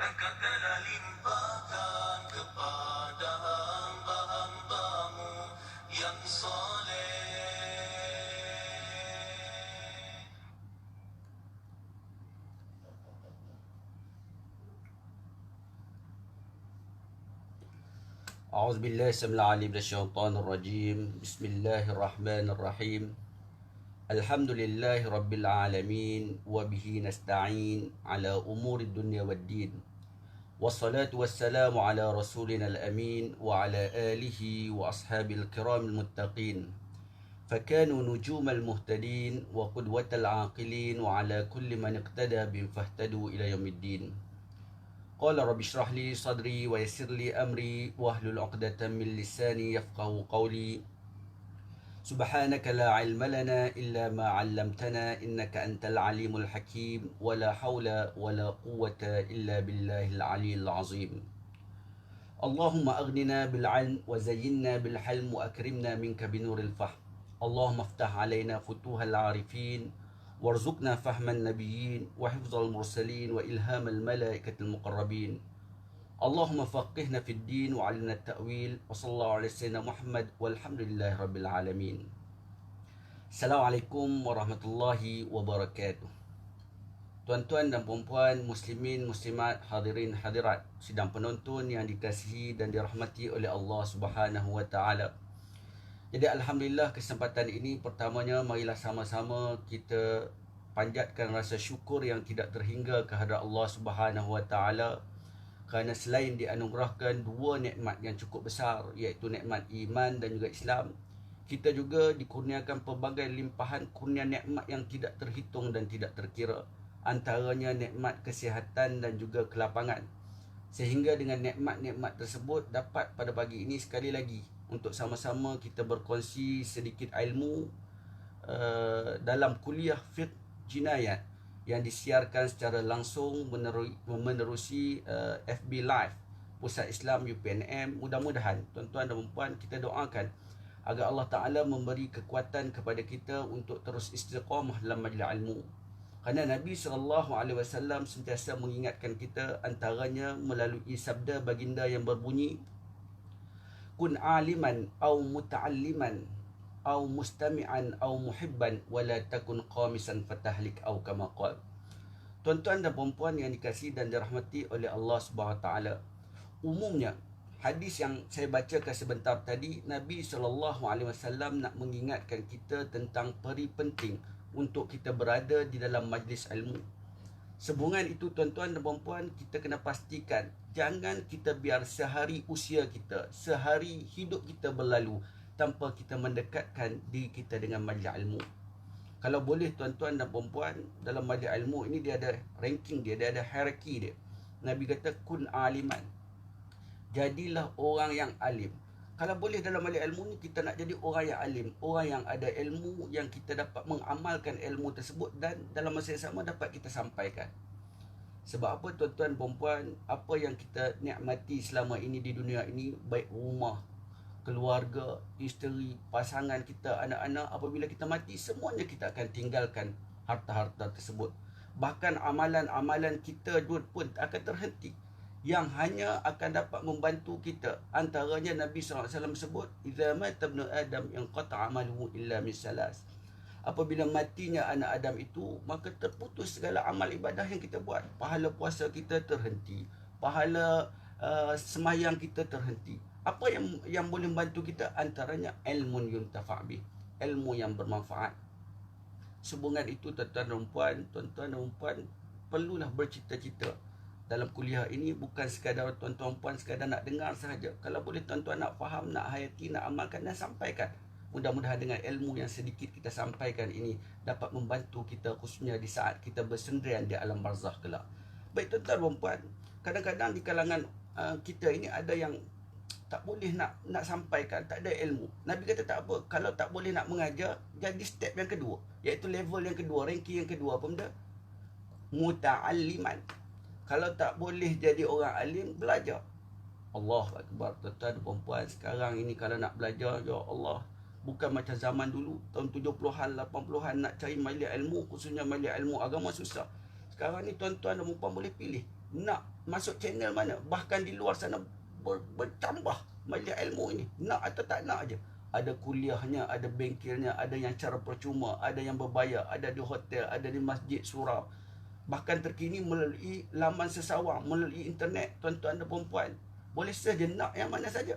Engkau telah limpahkan kepada hamba-hambamu yang soleh. أعوذ بالله السميع العليم من الشيطان الرجيم. بسم الله الرحمن الرحيم. الحمد لله رب العالمين وبه نستعين على أمور الدنيا والدين. والصلاة والسلام على رسولنا الأمين وعلى آله وأصحابه الكرام المتقين فكانوا نجوم المهتدين وقدوة العاقلين وعلى كل من اقتدى بهم فاهتدوا إلى يوم الدين. قال رب اشرح لي صدري ويسر لي أمري واحلل عقدة من لساني يفقه قولي. سبحانك لا علم لنا إلا ما علمتنا إنك أنت العليم الحكيم ولا حول ولا قوة إلا بالله العلي العظيم. اللهم أغننا بالعلم وزينا بالحلم وأكرمنا منك بنور الفهم. اللهم افتح علينا فتوح العارفين وارزقنا فهم النبيين وحفظ المرسلين وإلهام الملائكة المقربين. اللهم فقهنا في الدين وعلمنا التأويل وصلى الله على سيدنا محمد والحمد لله رب العالمين. Assalamualaikum warahmatullahi wabarakatuh. Tuan-tuan dan puan-puan, muslimin, muslimat, hadirin, hadirat, sidang penonton yang dikasihi dan dirahmati oleh Allah Subhanahu wa taala. Jadi alhamdulillah kesempatan ini pertamanya marilah sama-sama kita panjatkan rasa syukur yang tidak terhingga kehadrat Allah Subhanahu wa taala kerana selain dianugerahkan dua nikmat yang cukup besar iaitu nikmat iman dan juga Islam, kita juga dikurniakan pelbagai limpahan kurnia nikmat yang tidak terhitung dan tidak terkira, antaranya nikmat kesihatan dan juga kelapangan. Sehingga dengan nikmat-nikmat tersebut dapat pada pagi ini sekali lagi untuk sama-sama kita berkongsi sedikit ilmu dalam kuliah fiqh jinayat yang disiarkan secara langsung menerusi FB Live Pusat Islam UPNM. Mudah-mudahan tuan-tuan dan puan kita doakan agar Allah Ta'ala memberi kekuatan kepada kita untuk terus istiqamah dalam majlis ilmu. Kerana Nabi SAW sentiasa mengingatkan kita, antaranya melalui sabda baginda yang berbunyi, kun aliman au muta'alliman au mustami'an au muhibban wala takun qamisan fatahlik au kama qala. Tuan-tuan dan puan-puan yang dikasihi dan dirahmati oleh Allah Subhanahu taala, umumnya hadis yang saya bacakan sebentar tadi, Nabi SAW nak mengingatkan kita tentang peri penting untuk kita berada di dalam majlis ilmu. Sehubungan itu tuan-tuan dan puan-puan, kita kena pastikan jangan kita biar sehari usia kita, sehari hidup kita berlalu tanpa kita mendekatkan diri kita dengan majlis ilmu. Kalau boleh tuan-tuan dan puan-puan, dalam majlis ilmu ini dia ada ranking dia ada hierarki dia. Nabi kata kun aliman, jadilah orang yang alim. Kalau boleh dalam majlis ilmu ni kita nak jadi orang yang alim, orang yang ada ilmu, yang kita dapat mengamalkan ilmu tersebut dan dalam masa yang sama dapat kita sampaikan. Sebab apa tuan-tuan perempuan, apa yang kita nikmati selama ini di dunia ini, baik rumah, keluarga, isteri, pasangan kita, anak-anak, apabila kita mati semuanya kita akan tinggalkan harta-harta tersebut. Bahkan amalan-amalan kita pun akan terhenti. Yang hanya akan dapat membantu kita, antaranya Nabi SAW sebut, idza mata ibnu adam inqata amaluhu illa min salas. Apabila matinya anak Adam itu, maka terputus segala amal ibadah yang kita buat. Pahala puasa kita terhenti, pahala sembahyang kita terhenti. Apa yang boleh membantu kita? Antaranya ilmu yuntafa' bih, ilmu yang bermanfaat. Sehubungan itu tuan-tuan dan puan, perlulah bercita-cita. Dalam kuliah ini bukan sekadar tuan-tuan puan sekadar nak dengar sahaja. Kalau boleh tuan-tuan nak faham, nak hayati, nak amalkan dan sampaikan. Mudah-mudahan dengan ilmu yang sedikit kita sampaikan ini dapat membantu kita khususnya di saat kita bersendirian di alam barzakh kelak. Baik tuan-tuan puan, kadang-kadang di kalangan kita ini ada yang tak boleh nak sampaikan, tak ada ilmu. Nabi kata tak apa, kalau tak boleh nak mengajar, jadi step yang kedua, iaitu level yang kedua, ranking yang kedua, apa benda? Muta'alliman. Kalau tak boleh jadi orang alim, belajar. Allah Akbar. Tuan-tuan dan puan, sekarang ini kalau nak belajar, ya Allah, bukan macam zaman dulu tahun 70-an 80-an nak cari majlis ilmu, khususnya majlis ilmu agama susah. Sekarang ni tuan-tuan dan puan boleh pilih nak masuk channel mana, bahkan di luar sana bertambah majlis ilmu ini, nak atau tak nak aja. Ada kuliahnya, ada bengkelnya, ada yang cara percuma, ada yang berbayar, ada di hotel, ada di masjid surau. Bahkan terkini melalui laman sesawang, melalui internet, tuan-tuan dan puan-puan. Boleh saja nak yang mana saja.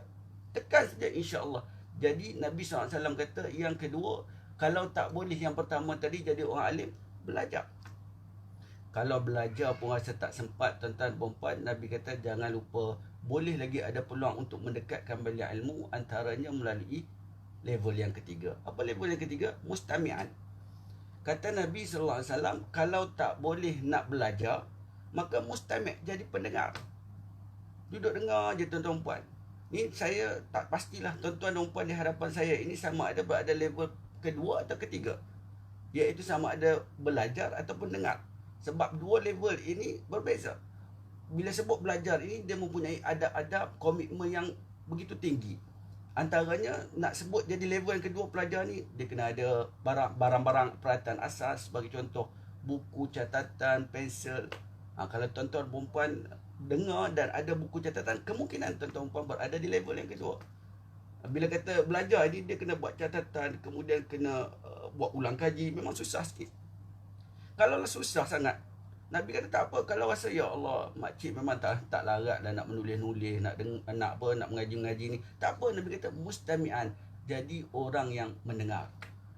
Tekan saja, insya-Allah. Jadi Nabi SAW kata yang kedua, kalau tak boleh yang pertama tadi jadi orang alim, belajar. Kalau belajar pun rasa tak sempat, tuan-tuan puan-puan, Nabi kata jangan lupa, boleh lagi ada peluang untuk mendekatkan belajar ilmu, antaranya melalui level yang ketiga. Apa level yang ketiga? Mustami'an. Kata Nabi SAW, kalau tak boleh nak belajar, maka mustami', jadi pendengar. Duduk dengar je tuan-tuan puan. Ni saya tak pastilah tuan-tuan dan puan di hadapan saya ini sama ada berada level kedua atau ketiga, iaitu sama ada belajar ataupun dengar. Sebab dua level ini berbeza. Bila sebut belajar ini, dia mempunyai adab-adab, komitmen yang begitu tinggi. Antaranya nak sebut jadi level yang kedua pelajar ni, dia kena ada barang-barang peralatan asas, sebagai contoh buku catatan, pensel. Kalau tuan-tuan perempuan dengar dan ada buku catatan, kemungkinan tuan-tuan perempuan berada di level yang kedua. Bila kata belajar ni, dia kena buat catatan, kemudian kena buat ulang kaji, memang susah sikit. Kalau susah sangat, Nabi kata tak apa, kalau rasa ya Allah, makcik memang tak larat dah nak menulis-nulis, nak mengaji-mengaji ni, tak apa. Nabi kata mustami'an, jadi orang yang mendengar.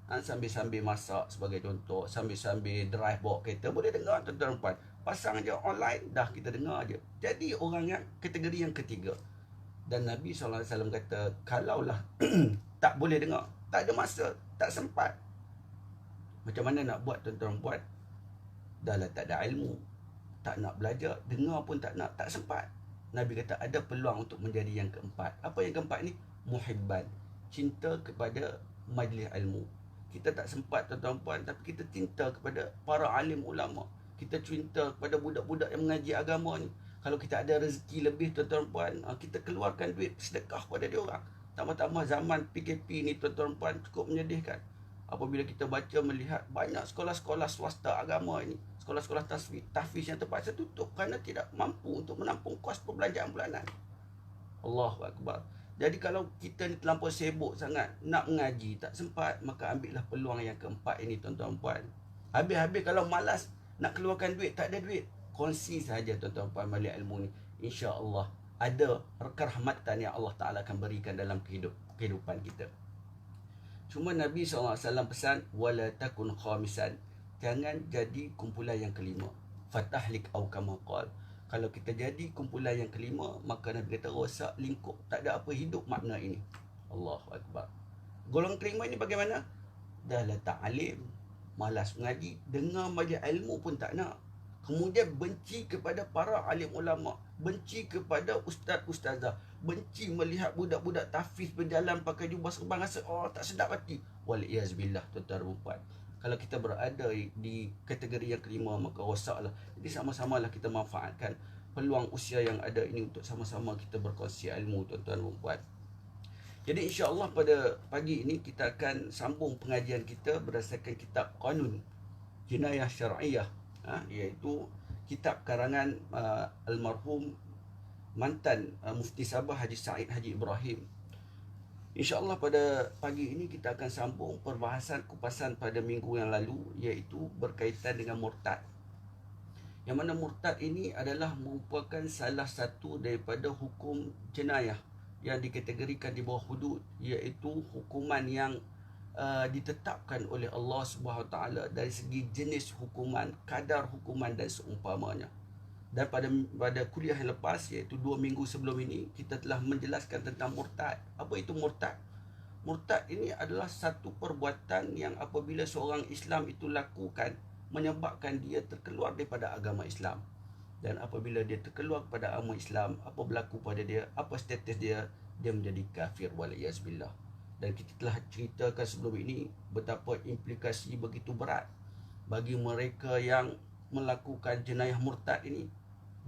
Sambil-sambil masak sebagai contoh, sambil-sambil drive bawa kereta, boleh dengar tuan-tuan puan. Pasang je online, dah kita dengar je. Jadi orang yang kategori yang ketiga. Dan Nabi SAW kata, kalaulah tak boleh dengar, tak ada masa, tak sempat, macam mana nak buat tuan-tuan puan? Dah lah tak ada ilmu, tak nak belajar, dengar pun tak nak, tak sempat. Nabi kata ada peluang untuk menjadi yang keempat. Apa yang keempat ni? Muhibban, cinta kepada majlis ilmu. Kita tak sempat tuan-tuan puan, tapi kita cinta kepada para alim ulama. Kita cinta kepada budak-budak yang mengaji agama ni. Kalau kita ada rezeki lebih tuan-tuan puan, kita keluarkan duit sedekah pada dia orang. Tambah-tambah zaman PKP ni tuan-tuan puan, cukup menyedihkan. Apabila kita baca melihat banyak sekolah-sekolah swasta agama ini, sekolah-sekolah tahfiz yang terpaksa tutup kerana tidak mampu untuk menampung kos perbelanjaan bulanan. Allahu Akbar. Jadi kalau kita ni terlampau sibuk sangat nak mengaji, tak sempat, maka ambillah peluang yang keempat ini tuan-tuan puan. Habis-habis kalau malas nak keluarkan duit, tak ada duit, kongsi saja tuan-tuan puan majlis ilmu ni. InsyaAllah ada kerahmatan yang Allah Ta'ala akan berikan dalam kehidupan kita. Cuma Nabi SAW pesan, wala takun khamisan, jangan jadi kumpulan yang kelima. Fatahlik au kama qal. Kalau kita jadi kumpulan yang kelima, maka Nabi kata rosak, lingkup, tak ada apa hidup makna ini. Allahu Akbar. Golongan kelima ini bagaimana? Dah lah tak alim, malas mengaji, dengar majlis ilmu pun tak nak. Kemudian benci kepada para alim ulama, benci kepada ustaz-ustazah, benci melihat budak-budak tahfiz berjalan pakai jubah serban, rasa tak sedap hati. Waliyazbillah tuan-tuan dan puan. Kalau kita berada di kategori yang kelima, maka rosaklah. Jadi sama-samalah kita manfaatkan peluang usia yang ada ini untuk sama-sama kita berkongsi ilmu tuan-tuan dan puan. Jadi insya-Allah pada pagi ini kita akan sambung pengajian kita berdasarkan kitab Qanun Jinayah Syar'iyah, iaitu kitab karangan almarhum mantan Mufti Sabah Haji Said Haji Ibrahim. InsyaAllah pada pagi ini kita akan sambung perbahasan kupasan pada minggu yang lalu, iaitu berkaitan dengan murtad. Yang mana murtad ini adalah merupakan salah satu daripada hukum jenayah yang dikategorikan di bawah hudud, iaitu hukuman yang ditetapkan oleh Allah Subhanahu Taala dari segi jenis hukuman, kadar hukuman dan seumpamanya. Dan pada kuliah yang lepas, iaitu 2 minggu sebelum ini, kita telah menjelaskan tentang murtad. Apa itu murtad? Murtad ini adalah satu perbuatan yang apabila seorang Islam itu lakukan, menyebabkan dia terkeluar daripada agama Islam. Dan apabila dia terkeluar daripada agama Islam, apa berlaku pada dia, apa status dia, dia menjadi kafir waliyazbillah. Dan kita telah ceritakan sebelum ini betapa implikasi begitu berat bagi mereka yang melakukan jenayah murtad ini.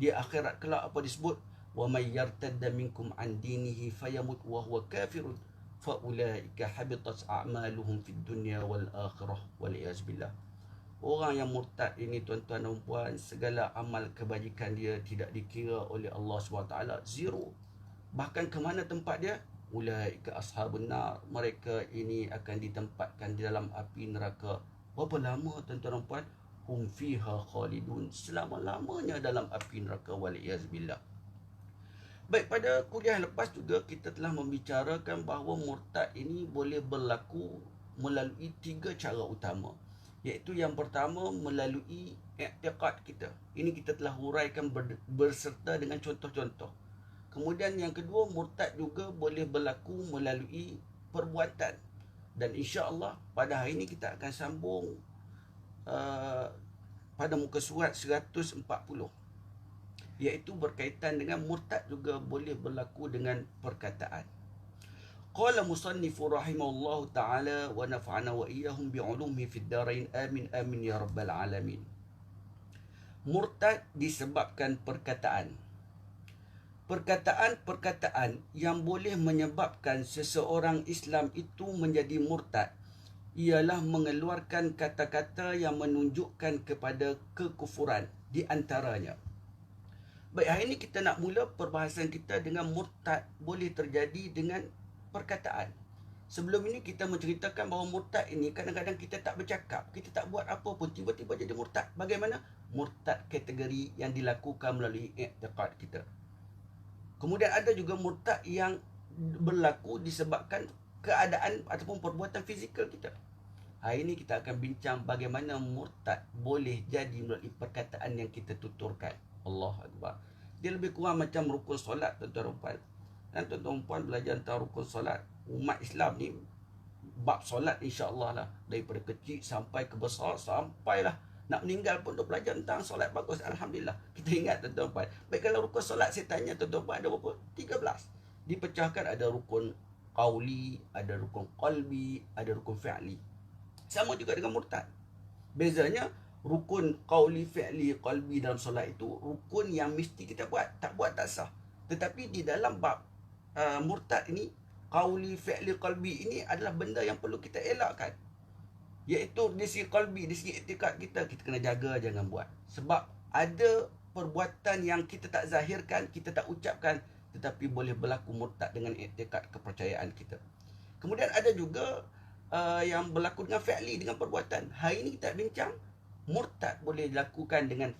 Di akhirat kelak apa disebut? Wa may yartadda minkum an dinihi fayamut wa huwa kafirun fa ulaika habitat a'maluhum fid dunya wal akhirah wal iyaz billah. Orang yang murtad ini tuan-tuan dan puan, segala amal kebajikan dia tidak dikira oleh Allah SWT. Zero. Bahkan ke mana tempat dia? Ulaika ashabun nar. Mereka ini akan ditempatkan di dalam api neraka. Berapa lama tuan-tuan dan puan? Hum fiha khalidun. Selama-lamanya dalam api neraka. Waliyazbillah. Baik, pada kuliah lepas juga kita telah membicarakan bahawa murtad ini boleh berlaku melalui 3 cara utama. Iaitu yang pertama melalui i'tiqad kita. Ini kita telah huraikan berserta dengan contoh-contoh. Kemudian yang kedua, murtad juga boleh berlaku melalui perbuatan. Dan insya-Allah pada hari ini kita akan sambung pada muka surat 140. Iaitu berkaitan dengan murtad juga boleh berlaku dengan perkataan. Qala musannifu rahimahullahu ta'ala wa nafa'ana wa iyahum bi'ulumihi fid darain amin amin ya rabbal alamin. Murtad disebabkan perkataan. Perkataan-perkataan yang boleh menyebabkan seseorang Islam itu menjadi murtad ialah mengeluarkan kata-kata yang menunjukkan kepada kekufuran, di antaranya. Baik, hari ini kita nak mula perbahasan kita dengan murtad boleh terjadi dengan perkataan. Sebelum ini kita menceritakan bahawa murtad ini kadang-kadang kita tak bercakap, kita tak buat apa pun, tiba-tiba jadi murtad. Bagaimana? Murtad kategori yang dilakukan melalui i'tiqad kita. Kemudian ada juga murtad yang berlaku disebabkan keadaan ataupun perbuatan fizikal kita. Hari ini kita akan bincang bagaimana murtad boleh jadi melalui perkataan yang kita tuturkan. Allahu Akbar. Dia lebih kurang macam rukun solat, tuan-tuan dan puan. Dan tuan-tuan dan puan belajar tentang rukun solat. Umat Islam ni bab solat insya-Allah lah, daripada kecil sampai ke besar, sampailah nak meninggal pun dah belajar tentang solat. Bagus, alhamdulillah. Kita ingat tuan-tuan dan puan. Baik, kalau rukun solat saya tanya tuan-tuan dan puan ada berapa? 13. Dipecahkan, ada rukun qauli, ada rukun qalbi, ada rukun fi'li. Sama juga dengan murtad. Bezanya rukun qauli, fi'li, qalbi dalam solat itu rukun yang mesti kita buat. Tak buat tak sah. Tetapi di dalam bab murtad ini, qauli, fi'li, qalbi ini adalah benda yang perlu kita elakkan. Iaitu di segi qalbi, di segi i'tikad kita kena jaga jangan buat. Sebab ada perbuatan yang kita tak zahirkan, kita tak ucapkan, tetapi boleh berlaku murtad dengan i'tikad kepercayaan kita. Kemudian ada juga yang berlaku dengan fi'li, dengan perbuatan. Hari ini kita bincang murtad boleh dilakukan dengan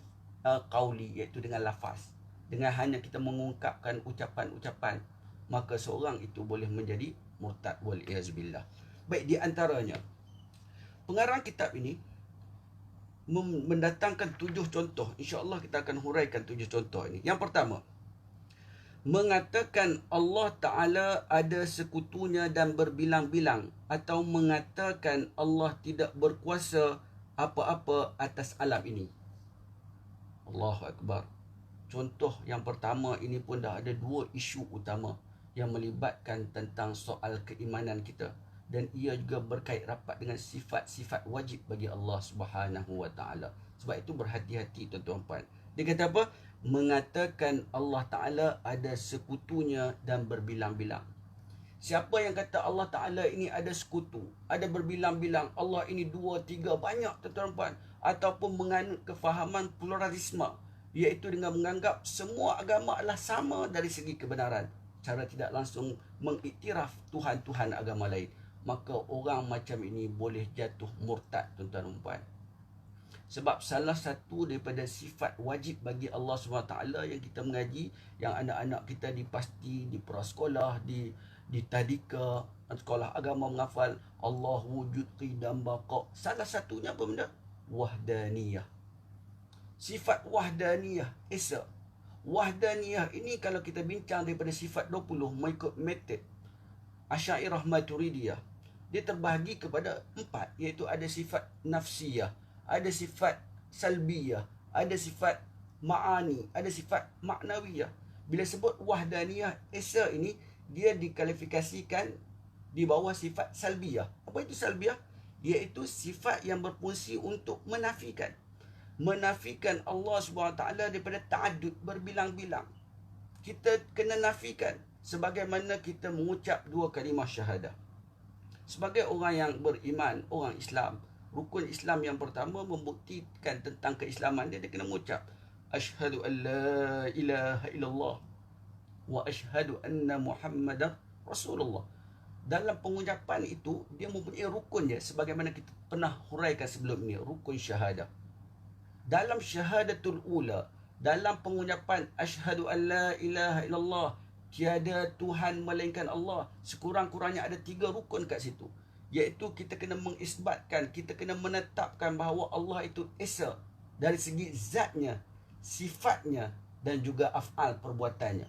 qauli, iaitu dengan lafaz. Dengan hanya kita mengungkapkan ucapan-ucapan, maka seorang itu boleh menjadi murtad, waliyazbillah. Baik, di antaranya pengarang kitab ini mendatangkan 7 contoh. InsyaAllah kita akan huraikan 7 contoh ini. Yang pertama, mengatakan Allah Ta'ala ada sekutunya dan berbilang-bilang, atau mengatakan Allah tidak berkuasa apa-apa atas alam ini. Allahu Akbar. Contoh yang pertama ini pun dah ada 2 isu utama yang melibatkan tentang soal keimanan kita. Dan ia juga berkait rapat dengan sifat-sifat wajib bagi Allah Subhanahu Wa Ta'ala. Sebab itu berhati-hati tuan-tuan puan. Dia kata apa? Mengatakan Allah Ta'ala ada sekutunya dan berbilang-bilang. Siapa yang kata Allah Ta'ala ini ada sekutu, ada berbilang-bilang, Allah ini 2, 3, banyak tuan-tuan puan, ataupun menganut kefahaman pluralisme, iaitu dengan menganggap semua agama adalah sama dari segi kebenaran, cara tidak langsung mengiktiraf Tuhan-Tuhan agama lain, maka orang macam ini boleh jatuh murtad tuan-tuan dan puan. Sebab salah satu daripada sifat wajib bagi Allah SWT yang kita mengaji, yang anak-anak kita di pasti, di prasekolah, di tadika, sekolah agama menghafal Allah wujud, qidam, baqa. Salah satunya apa benda? Wahdaniyah. Sifat wahdaniyah, Esa. Wahdaniyah ini kalau kita bincang daripada sifat 20 mengikut metod Asy'ariyah Maturidiyah, dia terbahagi kepada 4, iaitu ada sifat nafsiyah, ada sifat salbiyah, ada sifat ma'ani, ada sifat maknawiyah. Bila sebut wahdaniyah Esa ini, dia dikualifikasikan di bawah sifat salbiyah. Apa itu salbiyah? Iaitu sifat yang berfungsi untuk menafikan. Menafikan Allah SWT daripada ta'adud, berbilang-bilang. Kita kena nafikan sebagaimana kita mengucap 2 kalimah syahadah. Sebagai orang yang beriman, orang Islam, Rukun Islam yang pertama membuktikan tentang keislaman dia kena mengucap asyhadu an la ilaha illallah wa asyhadu anna Muhammadar Rasulullah. Dalam pengucapan itu dia mempunyai rukun dia sebagaimana kita pernah huraikan sebelum ini, rukun syahadah. Dalam syahadatul ula, dalam pengucapan asyhadu an la ilaha illallah, tiada Tuhan melainkan Allah, sekurang-kurangnya ada 3 rukun kat situ, iaitu kita kena mengisbatkan, kita kena menetapkan bahawa Allah itu esa dari segi zatnya, sifatnya dan juga af'al perbuatannya.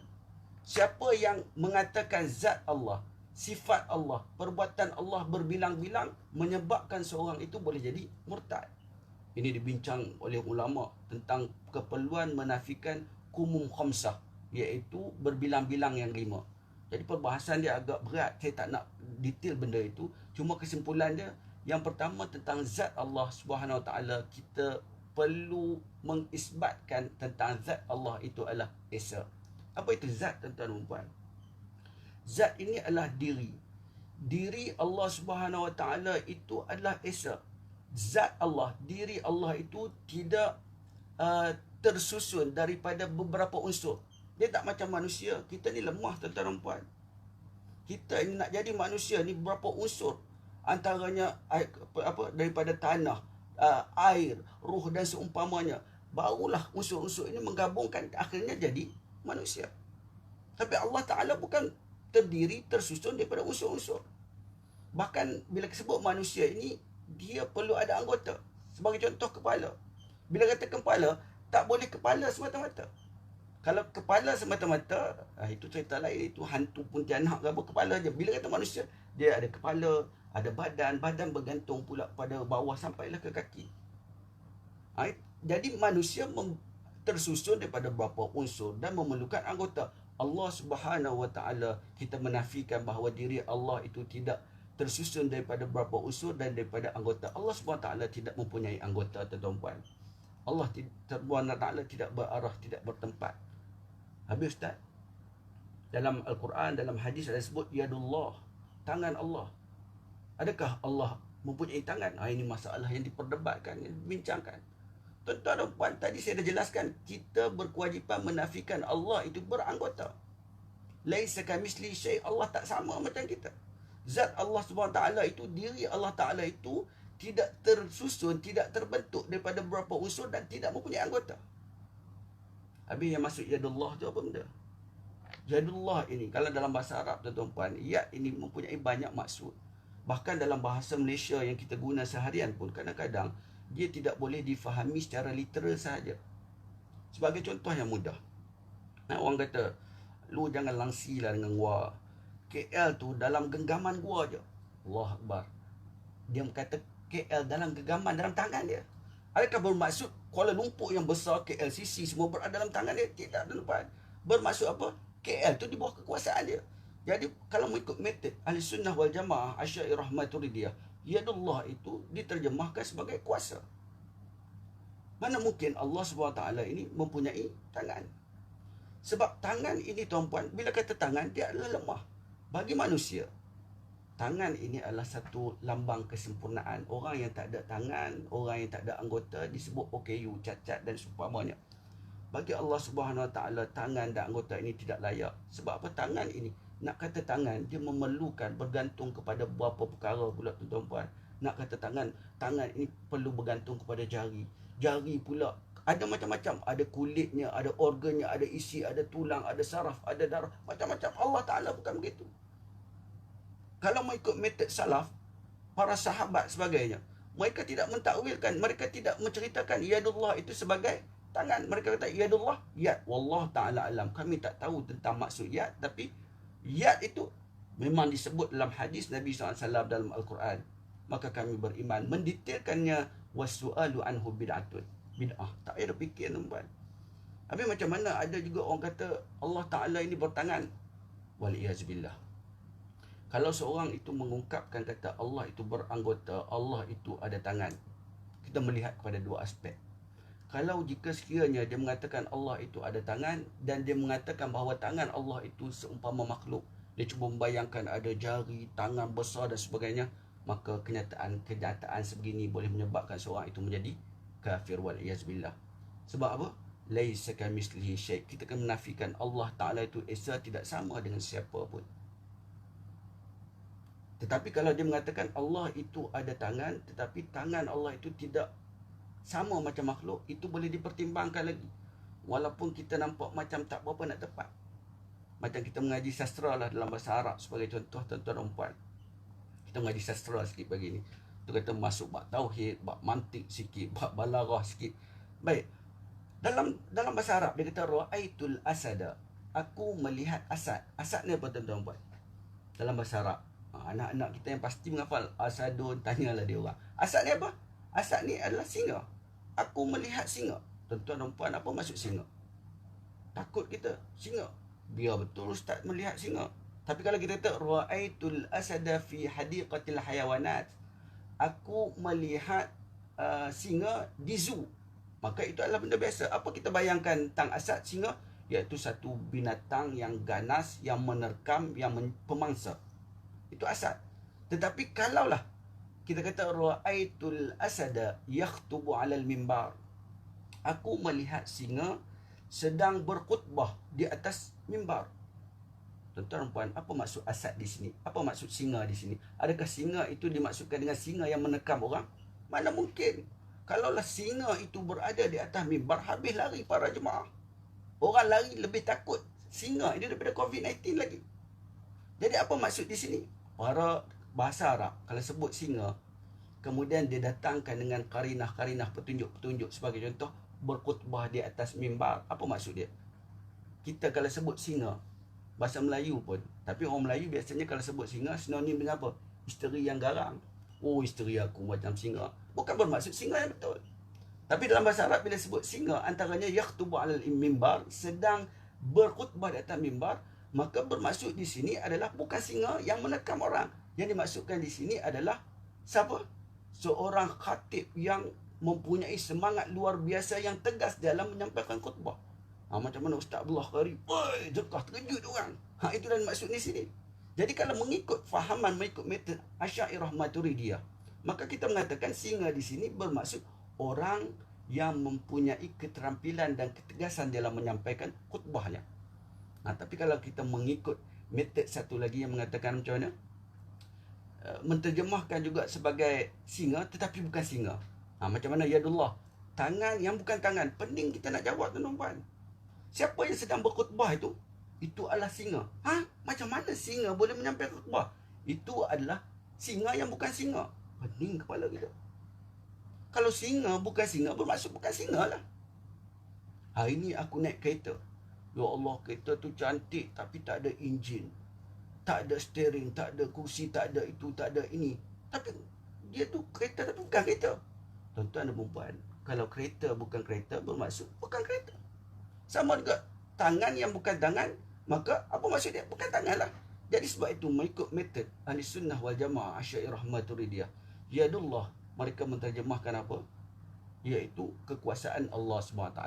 Siapa yang mengatakan zat Allah, sifat Allah, perbuatan Allah berbilang-bilang, menyebabkan seorang itu boleh jadi murtad. Ini dibincang oleh ulama tentang keperluan menafikan kumum khamsah, iaitu berbilang-bilang yang 5. Jadi perbahasan dia agak berat, saya tak nak detail benda itu. Cuma kesimpulan dia, yang pertama tentang zat Allah Subhanahu Wa Taala, kita perlu mengisbatkan tentang zat Allah itu adalah esa. Apa itu zat, tuan-tuan dan puan? Zat ini adalah diri. Diri Allah Subhanahu Wa Taala itu adalah esa. Zat Allah, diri Allah itu tidak tersusun daripada beberapa unsur. Dia tak macam manusia. Kita ni lemah, tuan-tuan dan puan. Kita ni nak jadi manusia ni berapa unsur. Antaranya daripada tanah, air, ruh dan seumpamanya. Barulah unsur-unsur ini menggabungkan akhirnya jadi manusia. Tapi Allah Ta'ala bukan terdiri, tersusun daripada unsur-unsur. Bahkan bila disebut manusia ini, dia perlu ada anggota. Sebagai contoh, kepala. Bila kata kepala, tak boleh kepala semata-mata. Kalau kepala semata-mata, itu cerita lain, itu hantu pontianak ke apa, kepala je. Bila kata manusia, dia ada kepala, ada badan, badan bergantung pula pada bawah sampailah ke kaki. Jadi manusia tersusun daripada beberapa unsur dan memerlukan anggota. Allah Subhanahu Wa Taala, kita menafikan bahawa diri Allah itu tidak tersusun daripada beberapa unsur dan daripada anggota. Allah Subhanahu Wa Taala tidak mempunyai anggota, tuan-tuan. Allah Subhanahu Wa Taala tidak berarah, tidak bertempat. Habis Ustaz, dalam Al-Quran, dalam hadis ada sebut yadullah, tangan Allah. Adakah Allah mempunyai tangan? Ini masalah yang diperdebatkan, yang dibincangkan. Tuan-tuan dan puan, tadi saya dah jelaskan, kita berkewajipan menafikan Allah itu beranggota. Laisa kamitsli syai', Allah tak sama macam kita. Zat Allah Subhanahu Taala itu, diri Allah Taala itu tidak tersusun, tidak terbentuk daripada beberapa unsur dan tidak mempunyai anggota. Habis yang masuk yadullah tu apa benda? Yadullah ini, kalau dalam bahasa Arab, tuan-tuan puan, yad ini mempunyai banyak maksud. Bahkan dalam bahasa Malaysia yang kita guna seharian pun, kadang-kadang dia tidak boleh difahami secara literal sahaja. Sebagai contoh yang mudah, orang kata, lu jangan langsilah dengan gua. KL tu dalam genggaman gua je. Allah Akbar. Dia kata KL dalam genggaman, dalam tangan dia. Adakah bermaksud Kuala Lumpur yang besar, KLCC semua berada dalam tangan dia? Tidak, tuan-tuan. Bermaksud apa? KL tu di bawah kekuasaan dia. Jadi kalau mengikut metod Ahli Sunnah wal Jamaah, Asy'ariyah Maturidiyah, yadullah itu diterjemahkan sebagai kuasa. Mana mungkin Allah SWT ini mempunyai tangan? Sebab tangan ini, tuan-puan, bila kata tangan, dia adalah lemah. Bagi manusia, tangan ini adalah satu lambang kesempurnaan. Orang yang tak ada tangan, orang yang tak ada anggota disebut OKU, cacat dan seumpamanya. Bagi Allah Subhanahu Wa Taala, tangan dan anggota ini tidak layak. Sebab apa? Tangan ini, nak kata tangan, dia memerlukan bergantung kepada beberapa perkara pula, tuan-tuan. Nak kata tangan ini perlu bergantung kepada jari. Jari pula ada macam-macam, ada kulitnya, ada organnya, ada isi, ada tulang, ada saraf, ada darah, macam-macam. Allah Taala bukan begitu. Kalau mengikut metod salaf, para sahabat sebagainya, mereka tidak mentakwilkan, mereka tidak menceritakan yadullah itu sebagai tangan. Mereka kata yadullah, yad. Wallah ta'ala alam. Kami tak tahu tentang maksud yad, tapi yad itu memang disebut dalam hadis Nabi SAW dalam Al-Quran. Maka kami beriman. Mendetailkannya, wasu'alu anhu bid'atun. Bid'ah. Tak payah fikir, tuan-tuan. Habis macam mana ada juga orang kata Allah Ta'ala ini bertangan. Waliyazubillah. Kalau seorang itu mengungkapkan kata Allah itu beranggota, Allah itu ada tangan, kita melihat kepada dua aspek. Kalau jika sekiranya dia mengatakan Allah itu ada tangan dan dia mengatakan bahawa tangan Allah itu seumpama makhluk, dia cuba membayangkan ada jari, tangan besar dan sebagainya, maka kenyataan sebegini boleh menyebabkan seorang itu menjadi kafir wal iyaz billah. Sebab apa? Laisa kamitslihi syai'. Kita akan menafikan Allah Taala itu esa, tidak sama dengan siapa pun. Tetapi kalau dia mengatakan Allah itu ada tangan, tetapi tangan Allah itu tidak sama macam makhluk, itu boleh dipertimbangkan lagi. Walaupun kita nampak macam tak berapa nak tepat. Macam kita mengaji sastra lah dalam bahasa Arab sebagai contoh, tuan-tuan dan puan. Kita mengaji sastra sikit pagi ni. Tu kata masuk bab tauhid, bab mantik sikit, bab balaghah sikit. Baik. Dalam bahasa Arab dia kata ra'aitul asada. Aku melihat asad. Asad ni apa tuan-tuan dan puan? Dalam bahasa Arab. Anak-anak kita yang pasti menghafal asadun, tanyalah dia orang. Asad ni apa? Asad ni adalah singa. Aku melihat singa. Tuan-tuan dan puan, apa maksud singa? Takut kita singa. Biar betul ustaz melihat singa. Tapi kalau kita kata ra'aitul asada fi hadiqatil hayawanat, aku melihat singa di zoo, maka itu adalah benda biasa. Apa kita bayangkan tentang asad, singa? Iaitu satu binatang yang ganas, yang menerkam, yang pemangsa. Itu asad. Tetapi kalaulah kita kata ra'aitul asada yakhtubu 'alal mimbar, aku melihat singa sedang berkhutbah di atas mimbar. Tuan-tuan dan puan, apa maksud asad di sini? Apa maksud singa di sini? Adakah singa itu dimaksudkan dengan singa yang menekam orang? Mana mungkin. Kalaulah singa itu berada di atas mimbar, habis lari para jemaah. Orang lari lebih takut singa ini daripada COVID-19 lagi. Jadi apa maksud di sini? Para bahasa Arab kalau sebut singa, kemudian dia datangkan dengan karinah-karinah, petunjuk-petunjuk. Sebagai contoh, berkhutbah di atas mimbar. Apa maksud dia? Kita kalau sebut singa, bahasa Melayu pun, tapi orang Melayu biasanya kalau sebut singa sinonim dengan apa? Isteri yang garang. Oh, isteri aku macam singa. Bukan bermaksud singa yang betul. Tapi dalam bahasa Arab bila sebut singa, antaranya yakhtubu 'alal mimbar, sedang berkhutbah di atas mimbar, maka bermaksud di sini adalah bukan singa yang menekam orang. Yang dimaksudkan di sini adalah siapa? Seorang khatib yang mempunyai semangat luar biasa, yang tegas dalam menyampaikan khutbah. Macam mana Ustaz Abdullah Qari, oi, jekah terkejut orang. Itu dan maksud ni sini. Jadi kalau mengikut fahaman, mengikut metod Asy'ariyah Maturidiyah, maka kita mengatakan singa di sini bermaksud orang yang mempunyai keterampilan dan ketegasan dalam menyampaikan khutbahnya. Tapi kalau kita mengikut metod satu lagi yang mengatakan macam mana? Menterjemahkan juga sebagai singa tetapi bukan singa. Macam mana yadullah, tangan yang bukan tangan. Pening kita nak jawab, tuan-tuan. Siapa yang sedang berkhutbah itu adalah singa. Macam mana singa boleh menyampaikan khutbah? Itu adalah singa yang bukan singa. Pening kepala kita. Kalau singa bukan singa, bermaksud bukan singa lah. Hari ni aku naik kereta. Ya Allah, kereta tu cantik tapi tak ada enjin, tak ada steering, tak ada kursi, tak ada itu, tak ada ini. Tapi dia tu kereta tapi bukan kereta. Tuan-tuan dan puan, kalau kereta bukan kereta, bermaksud bukan kereta. Sama juga tangan yang bukan tangan, maka apa maksud dia? Bukan tangan lah. Jadi sebab itu mengikut metod Ahli Sunnah wal Jamaah Asy'ariyah Maturidiyah, yadullah, mereka menterjemahkan apa? Iaitu kekuasaan Allah SWT.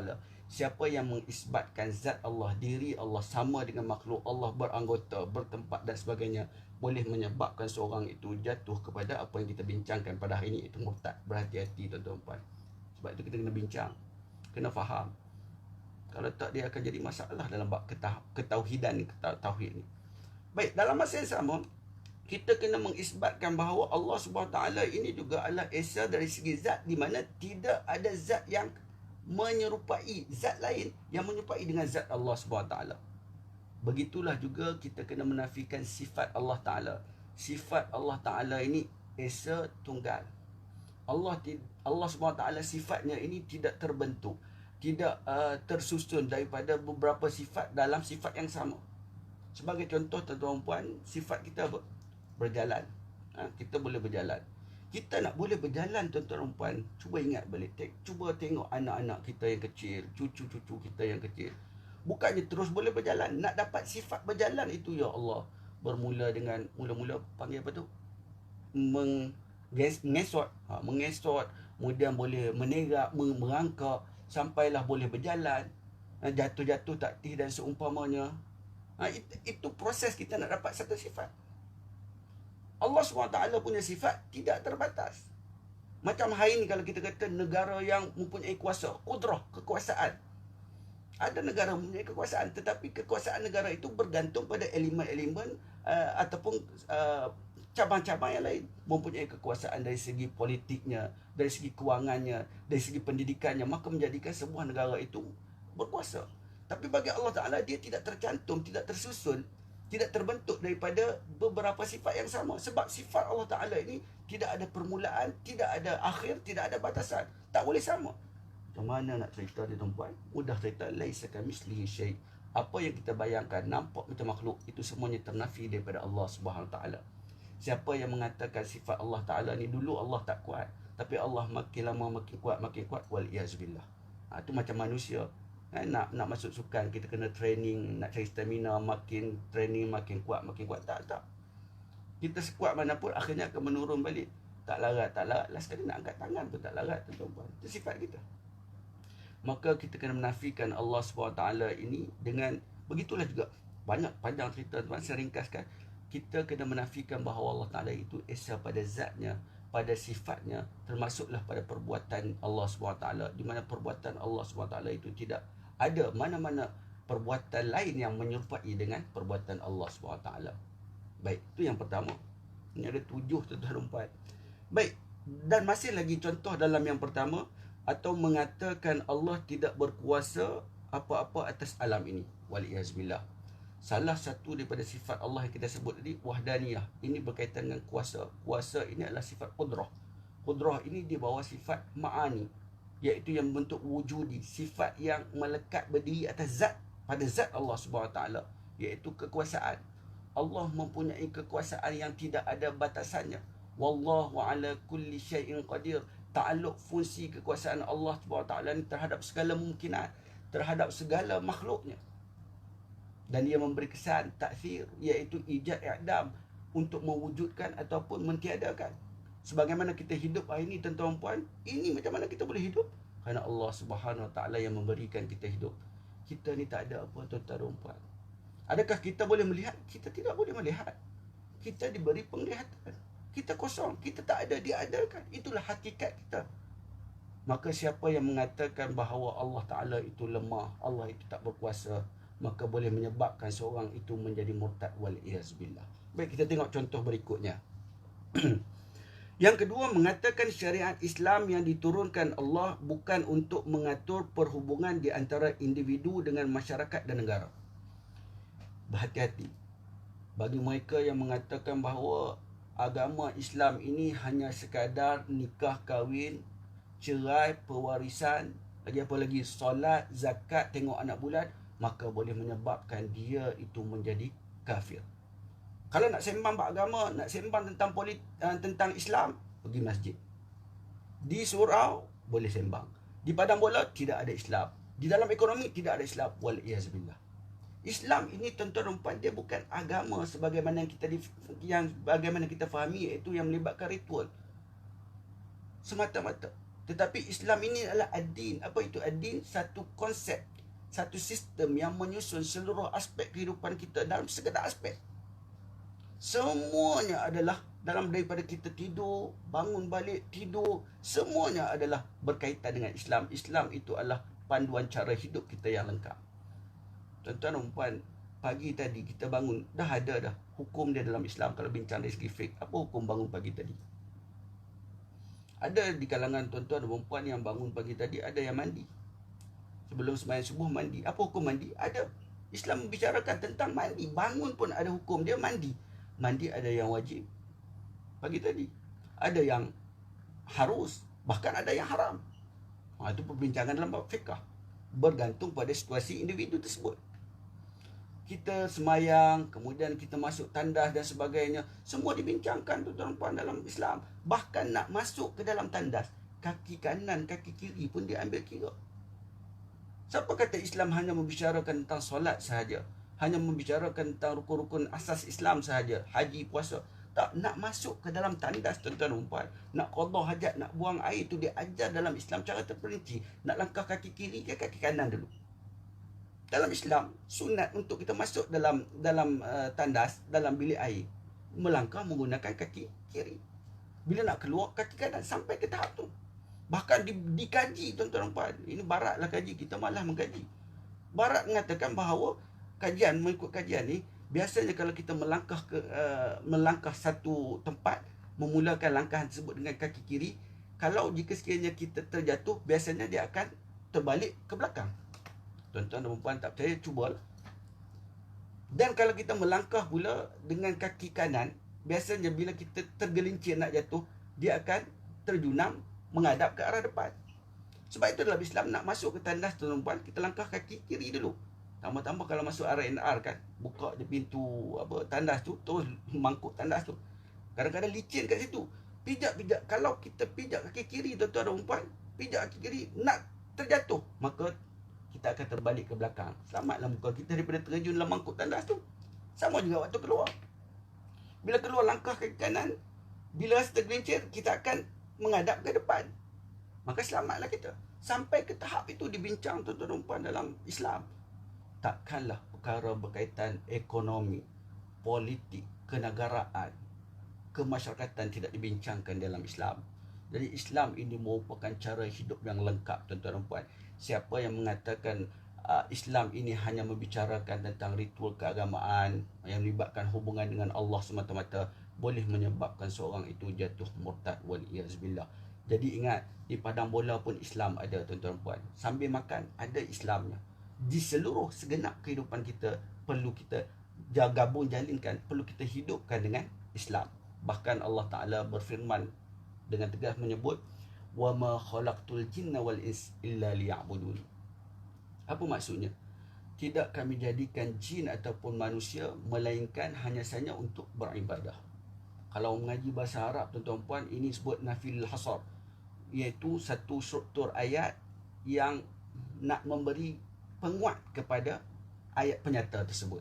Siapa yang mengisbatkan zat Allah, diri Allah sama dengan makhluk Allah, beranggota, bertempat dan sebagainya, boleh menyebabkan seorang itu jatuh kepada apa yang kita bincangkan pada hari ini, itu murtad. Berhati-hati tuan-tuan. Sebab itu kita kena bincang, kena faham. Kalau tak, dia akan jadi masalah dalam bab ketauhidan ni, tauhid ni. Baik, dalam masa yang sama, kita kena mengisbatkan bahawa Allah SWT ini juga adalah esa dari segi zat, di mana tidak ada zat yang menyerupai zat lain yang menyerupai dengan zat Allah SWT. Begitulah juga kita kena menafikan sifat Allah Ta'ala. Sifat Allah Ta'ala ini esa tunggal. Allah SWT sifatnya ini tidak terbentuk, tidak tersusun daripada beberapa sifat dalam sifat yang sama. Sebagai contoh, tuan-tuan puan, sifat kita apa? Berjalan. Kita boleh berjalan. Kita nak boleh berjalan, tuan-tuan puan, cuba ingat balik. Cuba tengok anak-anak kita yang kecil, cucu-cucu kita yang kecil. Bukannya terus boleh berjalan. Nak dapat sifat berjalan itu, ya Allah, bermula dengan mula-mula panggil apa tu? Mengesot. Mengesot. Kemudian boleh menerak, merangkak, sampailah boleh berjalan. Jatuh-jatuh taktih dan seumpamanya. Itu proses kita nak dapat satu sifat. Allah SWT punya sifat tidak terbatas. Macam hari ni kalau kita kata negara yang mempunyai kuasa, kudrah, kekuasaan. Ada negara mempunyai kekuasaan, tetapi kekuasaan negara itu bergantung pada elemen-elemen ataupun cabang-cabang yang lain. Mempunyai kekuasaan dari segi politiknya, dari segi kewangannya, dari segi pendidikannya, maka menjadikan sebuah negara itu berkuasa. Tapi bagi Allah Ta'ala, dia tidak tercantum, tidak tersusun, tidak terbentuk daripada beberapa sifat yang sama. Sebab sifat Allah Ta'ala ini tidak ada permulaan, tidak ada akhir, tidak ada batasan. Tak boleh sama. Macam mana nak cerita dia tuan-puan? Mudah cerita. Laisa kamitslihi syai'. Apa yang kita bayangkan, nampak macam makhluk, itu semuanya ternafi daripada Allah Subhanahu Ta'ala. Siapa yang mengatakan sifat Allah Ta'ala ni dulu Allah tak kuat, tapi Allah makin lama makin kuat, wal-iyazbillah. Itu macam manusia. Nak masuk sukan, kita kena training, nak cari stamina, makin training makin kuat. Tak. Kita sekuat mana pun akhirnya akan menurun balik. Tak larat. Last kali nak angkat tangan pun tak larat, tuan-tuan. Itu sifat kita. Maka kita kena menafikan Allah SWT ini dengan begitulah juga. Banyak panjang cerita, tuan. Saya ringkaskan. Kita kena menafikan bahawa Allah Ta'ala itu esa pada zatnya, pada sifatnya, termasuklah pada perbuatan Allah SWT, di mana perbuatan Allah SWT itu tidak ada mana-mana perbuatan lain yang menyerupai dengan perbuatan Allah SWT. Baik, itu yang pertama. Ini ada 7 tuan-tuan. Baik, dan masih lagi contoh dalam yang pertama, atau mengatakan Allah tidak berkuasa apa-apa atas alam ini. Waliyazbillah. Salah satu daripada sifat Allah yang kita sebut tadi, wahdaniyah. Ini berkaitan dengan kuasa. Kuasa ini adalah sifat qudrah. Qudrah ini di bawah sifat ma'ani, iaitu yang bentuk wujudi, sifat yang melekat berdiri atas zat, pada zat Allah SWT, iaitu kekuasaan. Allah mempunyai kekuasaan yang tidak ada batasannya. Wallahu ala kulli syai'in qadir. Ta'alluq fungsi kekuasaan Allah SWT ni terhadap segala mungkinat, terhadap segala makhluknya. Dan dia memberi kesan taksir, iaitu ijad i'dam, untuk mewujudkan ataupun mentiadakan. Sebagaimana kita hidup hari ini, tuan-tuan puan, ini macam mana kita boleh hidup? Kerana Allah Subhanahu Wa Taala yang memberikan kita hidup. Kita ni tak ada apa, tuan-tuan puan. Adakah kita boleh melihat? Kita tidak boleh melihat. Kita diberi penglihatan. Kita kosong, kita tak ada, dia adakan. Itulah hakikat kita. Maka siapa yang mengatakan bahawa Allah Ta'ala itu lemah, Allah itu tak berkuasa, maka boleh menyebabkan seorang itu menjadi murtad, wal-iyazbillah. Baik, kita tengok contoh berikutnya. Yang kedua, mengatakan syariat Islam yang diturunkan Allah bukan untuk mengatur perhubungan di antara individu dengan masyarakat dan negara. Berhati-hati. Bagi mereka yang mengatakan bahawa agama Islam ini hanya sekadar nikah kahwin, cerai, pewarisan, lagi solat, zakat, tengok anak bulan, maka boleh menyebabkan dia itu menjadi kafir. Kalau nak sembang beragama, nak sembang tentang Islam, pergi masjid. Di surau boleh sembang. Di padang bola tidak ada Islam. Di dalam ekonomi tidak ada Islam. Wal-iyazbillah. Islam ini, tuan-tuan dan puan, dia bukan agama sebagaimana bagaimana kita fahami, iaitu yang melibatkan ritual semata-mata. Tetapi Islam ini adalah ad-din. Apa itu ad-din? Satu konsep, satu sistem yang menyusun seluruh aspek kehidupan kita dalam segala aspek. Semuanya adalah dalam daripada kita tidur, bangun balik, tidur, semuanya adalah berkaitan dengan Islam. Islam itu adalah panduan cara hidup kita yang lengkap. Tuan-tuan dan puan, pagi tadi kita bangun, dah ada hukum dia dalam Islam. Kalau bincang dari segi fiqh, apa hukum bangun pagi tadi? Ada di kalangan tuan-tuan dan puan yang bangun pagi tadi, ada yang mandi. Sebelum sembahyang subuh mandi. Apa hukum mandi? Ada. Islam membicarakan tentang mandi. Bangun pun ada hukum dia mandi. Mandi ada yang wajib pagi tadi, ada yang harus, bahkan ada yang haram. Itu perbincangan dalam bab fiqh, bergantung pada situasi individu tersebut. Kita semayang, kemudian kita masuk tandas dan sebagainya, semua dibincangkan tuan-tuan puan dalam Islam. Bahkan nak masuk ke dalam tandas, kaki kanan, kaki kiri pun diambil kira. Siapa kata Islam hanya membicarakan tentang solat sahaja, hanya membicarakan tentang rukun-rukun asas Islam sahaja, haji, puasa? Tak, nak masuk ke dalam tandas, tuan-tuan dan puan, nak qada hajat, nak buang air, itu diajar dalam Islam cara terperinci. Nak langkah kaki kiri ke kaki kanan dulu. Dalam Islam, sunat untuk kita masuk dalam tandas, dalam bilik air, melangkah menggunakan kaki kiri. Bila nak keluar, kaki kanan, sampai ke tahap tu. Bahkan dikaji, tuan-tuan dan puan. Ini barat lah kaji, kita malah mengkaji. Barat mengatakan bahawa mengikut kajian ni, biasanya kalau kita melangkah satu tempat, memulakan langkahan tersebut dengan kaki kiri, kalau jika sekiranya kita terjatuh, biasanya dia akan terbalik ke belakang. Tuan-tuan dan puan tak percaya, cubalah. Dan kalau kita melangkah pula dengan kaki kanan, biasanya bila kita tergelincir nak jatuh, dia akan terjunam menghadap ke arah depan. Sebab itu dalam Islam nak masuk ke tandas, tuan-tuan dan puan, kita langkah kaki kiri dulu. Tambah-tambah kalau masuk RNR kan, buka je pintu tandas tu, terus mangkuk tandas tu. Kadang-kadang licin kat situ. Pijak. Kalau kita pijak kaki kiri, tuan-tuan dan puan, pijak kaki kiri nak terjatuh, maka kita akan terbalik ke belakang. Selamatlah muka kita daripada terjun dalam mangkuk tandas tu. Sama juga waktu keluar. Bila keluar langkah ke kanan, bila rasa tergelincir, kita akan menghadap ke depan. Maka selamatlah kita. Sampai ke tahap itu dibincang, tuan-tuan dan puan, dalam Islam. Takkanlah perkara berkaitan ekonomi, politik, kenegaraan, kemasyarakatan tidak dibincangkan dalam Islam. Jadi Islam ini merupakan cara hidup yang lengkap, tuan-tuan dan puan. Siapa yang mengatakan Islam ini hanya membicarakan tentang ritual keagamaan yang melibatkan hubungan dengan Allah semata-mata, boleh menyebabkan seorang itu jatuh murtad waliyazbillah. Jadi ingat, di padang bola pun Islam ada, tuan-tuan dan puan. Sambil makan ada Islamnya. Di seluruh segenap kehidupan kita perlu kita gabung jalinkan, perlu kita hidupkan dengan Islam. Bahkan Allah Ta'ala berfirman dengan tegas menyebut, وَمَا خَلَقْتُ الْجِنَّ وَالْإِنسَ إِلَّا لِيَعْبُدُونِ. Apa maksudnya? Tidak kami jadikan jin ataupun manusia melainkan hanya sahaja untuk beribadah. Kalau mengaji bahasa Arab, tuan-tuan puan, ini sebut nafil hasar, iaitu satu struktur ayat yang nak memberi penguat kepada ayat penyata tersebut.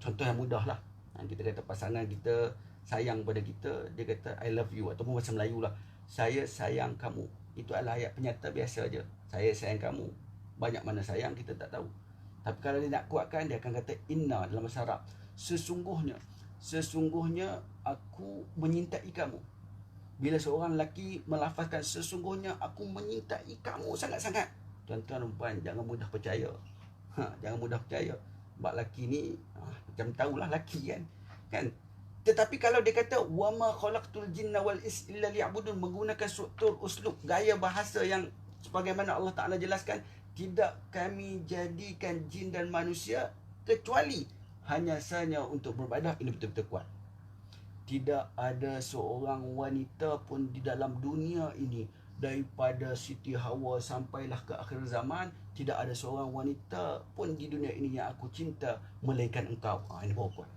Contoh yang mudah lah. Kita kata pasangan kita sayang pada kita, dia kata I love you, ataupun bahasa Melayu lah, saya sayang kamu. Itu adalah ayat penyata biasa aja. Saya sayang kamu. Banyak mana sayang kita tak tahu. Tapi kalau dia nak kuatkan, dia akan kata inna dalam bahasa Arab. Sesungguhnya aku menyintai kamu. Bila seorang lelaki melafazkan sesungguhnya aku menyintai kamu sangat-sangat, tuan-tuan dan puan, jangan mudah percaya. Jangan mudah percaya. Sebab lelaki ni macam tahulah lelaki kan. Tetapi kalau dia kata wama khalaqtul jinna wal ins illa liya'budun, menggunakan struktur uslub gaya bahasa yang sebagaimana Allah Taala jelaskan, tidak kami jadikan jin dan manusia kecuali hanya sahaja untuk beribadah. Ini betul-betul kuat. Tidak ada seorang wanita pun di dalam dunia ini, daripada Siti Hawa sampailah ke akhir zaman, tidak ada seorang wanita pun di dunia ini yang aku cinta melainkan engkau. Ini baru kuat.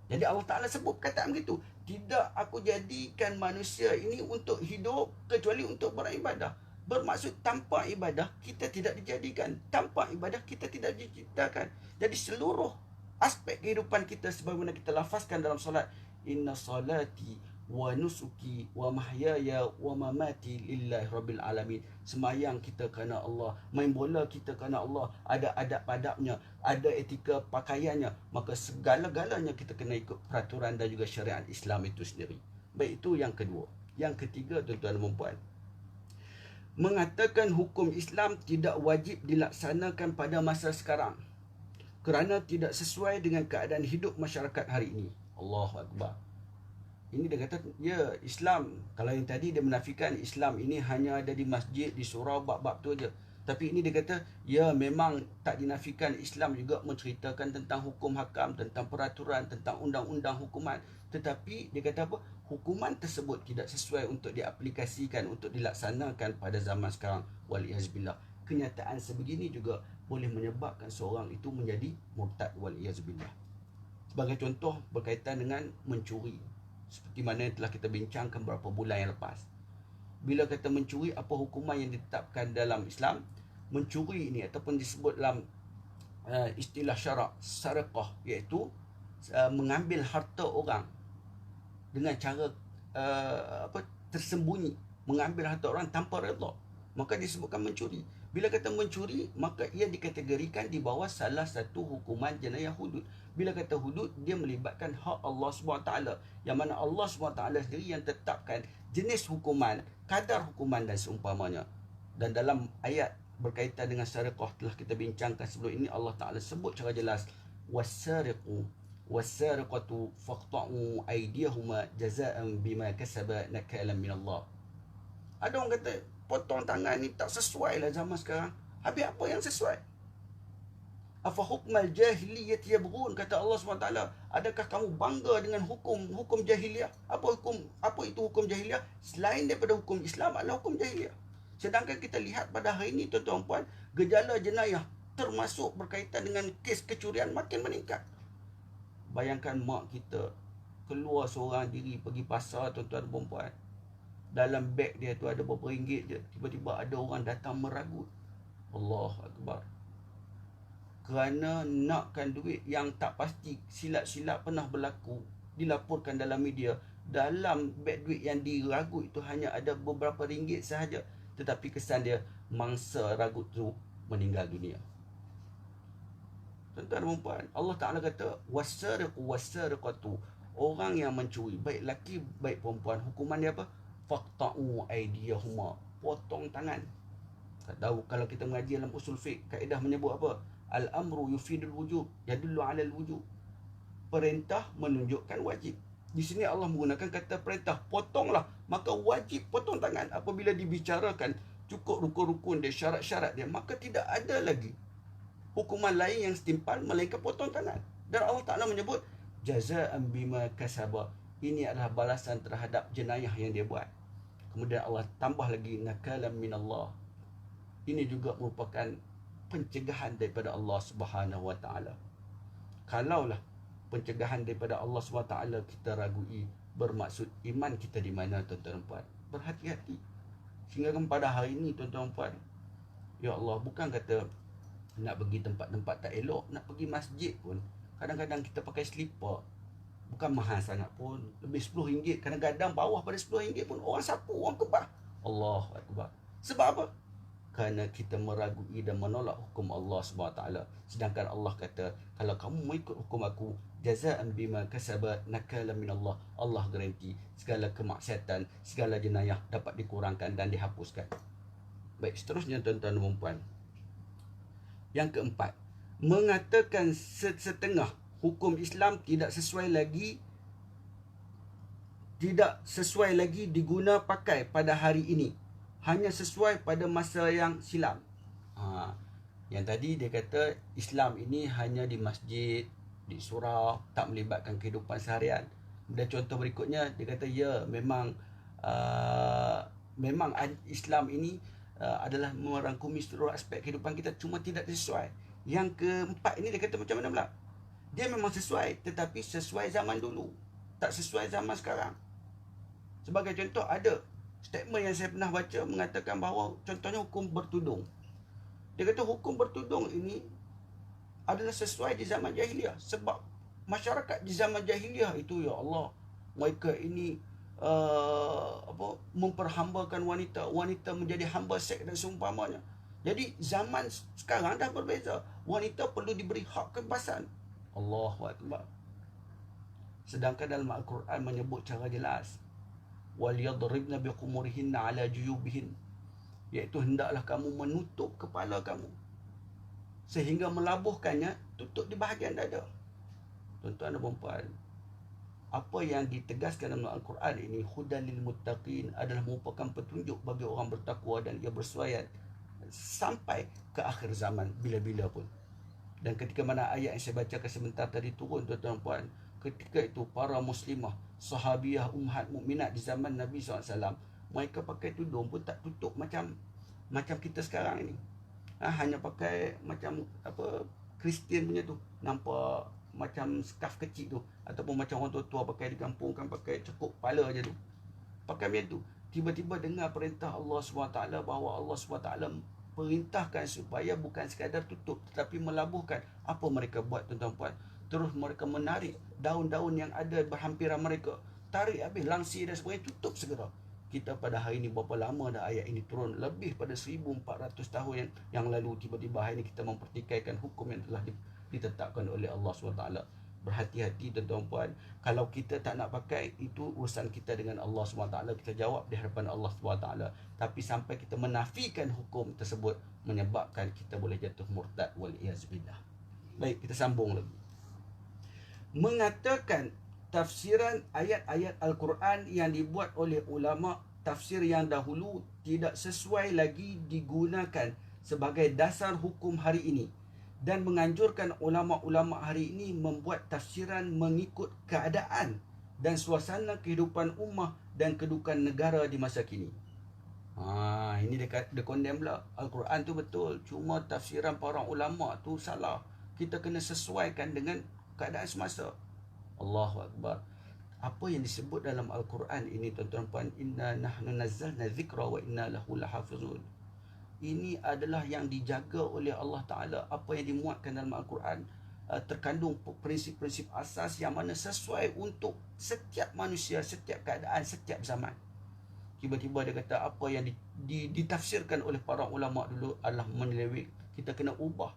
Jadi Allah Ta'ala sebut perkataan begitu. Tidak aku jadikan manusia ini untuk hidup kecuali untuk beribadah. Bermaksud tanpa ibadah kita tidak dijadikan. Tanpa ibadah kita tidak diciptakan. Jadi seluruh aspek kehidupan kita sebagaimana kita lafazkan dalam solat, inna salati wa nusuki wa mahyaya wa mamati lillahi rabbil alamin. Semayang kita kerana Allah, main bola kita kerana Allah, ada adab-adabnya, ada etika pakaiannya, maka segala-galanya kita kena ikut peraturan dan juga syariat Islam itu sendiri. Baik, itu yang kedua. Yang ketiga, tuan-tuan dan puan, mengatakan hukum Islam tidak wajib dilaksanakan pada masa sekarang kerana tidak sesuai dengan keadaan hidup masyarakat hari ini. Allahu Akbar. Ini dia kata, ya Islam. Kalau yang tadi dia menafikan Islam ini hanya ada di masjid, di surau, bab-bab tu aja. Tapi ini dia kata, ya memang tak dinafikan, Islam juga menceritakan tentang hukum hakam, tentang peraturan, tentang undang-undang hukuman. Tetapi dia kata apa? Hukuman tersebut tidak sesuai untuk diaplikasikan, untuk dilaksanakan pada zaman sekarang. Waliyazbillah. Kenyataan sebegini juga boleh menyebabkan seorang itu menjadi murtad. Waliyazbillah. Sebagai contoh berkaitan dengan mencuri, seperti mana yang telah kita bincangkan beberapa bulan yang lepas. Bila kata mencuri, apa hukuman yang ditetapkan dalam Islam? Mencuri ini ataupun disebut dalam istilah syarak sarqah, iaitu mengambil harta orang dengan cara tersembunyi, mengambil harta orang tanpa redha, maka disebutkan mencuri. Bila kata mencuri, maka ia dikategorikan di bawah salah satu hukuman jenayah hudud. Bila kata hudud, dia melibatkan hak Allah SWT, yang mana Allah SWT sendiri yang tetapkan jenis hukuman, kadar hukuman dan seumpamanya. Dan dalam ayat berkaitan dengan sariqah telah kita bincangkan sebelum ini, Allah Ta'ala sebut secara jelas, was-sariqu was-sariqatu faqta'u aydiyahuma jazaa'an bima kasaba nakalan min Allah. Ada orang kata potong tangan ni tak sesuai lah zaman sekarang. Habis apa yang sesuai? Afa hukmal jahiliyah yabghun, kata Allah SWT. Adakah kamu bangga dengan hukum jahiliyah? Apa itu hukum jahiliyah? Selain daripada hukum Islam adalah hukum jahiliyah. Sedangkan kita lihat pada hari ini, tuan-tuan puan, gejala jenayah termasuk berkaitan dengan kes kecurian makin meningkat. Bayangkan mak kita keluar seorang diri pergi pasar, tuan-tuan dan puan-puan. Dalam beg dia tu ada berapa ringgit je. Tiba-tiba ada orang datang meragut. Allahu Akbar. Kerana nakkan duit yang tak pasti, silap-silap pernah berlaku, dilaporkan dalam media. Dalam beg duit yang diragut itu hanya ada beberapa ringgit sahaja. Tetapi kesan dia, mangsa ragut tu meninggal dunia. Tuan-tuan dan puan, Allah Ta'ala kata, was-sariqu was-sariqatu, orang yang mencuri, baik lelaki baik perempuan, hukuman dia apa? Faqta'u aydiyahuma, potong tangan. Tak tahu kalau kita mengaji dalam usul fiqh, kaedah menyebut apa? Al-amru yufidul wujub, yadullu 'alal wujub. Perintah menunjukkan wajib. Di sini Allah menggunakan kata perintah, potonglah, maka wajib potong tangan. Apabila dibicarakan cukup rukun-rukun dia, syarat-syarat dia, maka tidak ada lagi hukuman lain yang setimpal melainkan potong tangan. Dan Allah Ta'ala menyebut jazaa'an bima kasaba, ini adalah balasan terhadap jenayah yang dia buat. Kemudian Allah tambah lagi nakalan minallah, ini juga merupakan pencegahan daripada Allah Subhanahu Wa Ta'ala. Kalaulah pencegahan daripada Allah SWT kita ragui, bermaksud iman kita di mana, tuan-tuan dan puan? Berhati-hati. Sehingga pada hari ini, tuan-tuan dan puan, ya Allah, bukan kata nak pergi tempat-tempat tak elok, nak pergi masjid pun kadang-kadang kita pakai slipper, bukan mahal sangat pun, lebih RM10, kadang-kadang bawah pada RM10 pun orang sapu, orang kebah. Allahu Akbar. Sebab apa? Kerana kita meragui dan menolak hukum Allah SWT. Sedangkan Allah kata, kalau kamu mengikut hukum aku, jazaa'an bima kasaba nakalan min Allah, Allah garanti segala kemaksiatan, segala jenayah dapat dikurangkan dan dihapuskan. Baik, seterusnya tuan-tuan dan puan, yang keempat, mengatakan setengah hukum Islam tidak sesuai lagi diguna pakai pada hari ini, hanya sesuai pada masa yang silam. Yang tadi dia kata Islam ini hanya di masjid, di surau, tak melibatkan kehidupan seharian. Dan contoh berikutnya, dia kata ya, memang Islam ini adalah merangkumi seluruh aspek kehidupan kita, cuma tidak sesuai. Yang keempat ini dia kata macam mana pula? Dia memang sesuai, tetapi sesuai zaman dulu, tak sesuai zaman sekarang. Sebagai contoh, ada statement yang saya pernah baca mengatakan bahawa contohnya hukum bertudung. Dia kata hukum bertudung ini adalah sesuai di zaman jahiliah. Sebab masyarakat di zaman jahiliah itu, ya Allah, mereka ini memperhambakan wanita. Wanita menjadi hamba seks dan seumpamanya. Jadi zaman sekarang dah berbeza. Wanita perlu diberi hak kebebasan. Allahu Akbar. Sedangkan dalam Al-Quran menyebut cara jelas, وَلْيَضْرِبْنَ بِقُمُرِهِنَّ عَلَى جُيُوبِهِنَّ, iaitu hendaklah kamu menutup kepala kamu sehingga melabuhkannya tutup di bahagian dada. Tuan-tuan dan puan, apa yang ditegaskan dalam Al-Quran ini, hudan lil muttaqin, adalah merupakan petunjuk bagi orang bertakwa dan ia bersuaian sampai ke akhir zaman, bila-bila pun. Dan ketika mana ayat yang saya bacakan sebentar tadi turun, tuan-tuan dan puan, ketika itu para muslimah, sahabiah, ummahat mukminat di zaman Nabi SAW, mereka pakai tudung pun tak tutup macam kita sekarang ini. Hanya pakai macam Kristian punya tu, nampak macam scarf kecil tu, ataupun macam orang tua-tua pakai di kampung kan, pakai cukup kepala je tu, pakai macam tu. Tiba-tiba dengar perintah Allah SWT, bahawa Allah SWT perintahkan supaya bukan sekadar tutup, tetapi melabuhkan. Apa mereka buat, tuan-tuan puan? Terus mereka menarik daun-daun yang ada berhampiran mereka, tarik habis, langsir dan sebagainya, tutup segera. Kita pada hari ini berapa lama dah ayat ini turun? Lebih pada 1400 tahun yang lalu. Tiba-tiba hari ini kita mempertikaikan hukum yang telah ditetapkan oleh Allah SWT. Berhati-hati tuan-tuan puan. Kalau kita tak nak pakai, itu urusan kita dengan Allah SWT. Kita jawab di hadapan Allah SWT. Tapi sampai kita menafikan hukum tersebut, menyebabkan kita boleh jatuh murtad. Wal'iyazubillah. Baik, kita sambung lagi. Mengatakan tafsiran ayat-ayat Al-Quran yang dibuat oleh ulama tafsir yang dahulu tidak sesuai lagi digunakan sebagai dasar hukum hari ini, dan menganjurkan ulama-ulama hari ini membuat tafsiran mengikut keadaan dan suasana kehidupan ummah dan kedudukan negara di masa kini. Ini dia condemn pula. Al-Quran tu betul, cuma tafsiran para ulama tu salah. Kita kena sesuaikan dengan keadaan semasa. Allahu Akbar. Apa yang disebut dalam Al-Quran ini tuan-tuan puan, inna nahnu nazzalna dzikra wa inna lahu lahafizun. Ini adalah yang dijaga oleh Allah Ta'ala. Apa yang dimuatkan dalam Al-Quran terkandung prinsip-prinsip asas yang mana sesuai untuk setiap manusia, setiap keadaan, setiap zaman. Tiba-tiba dia kata apa yang ditafsirkan oleh para ulama dulu adalah menyeleweng. Kita kena ubah.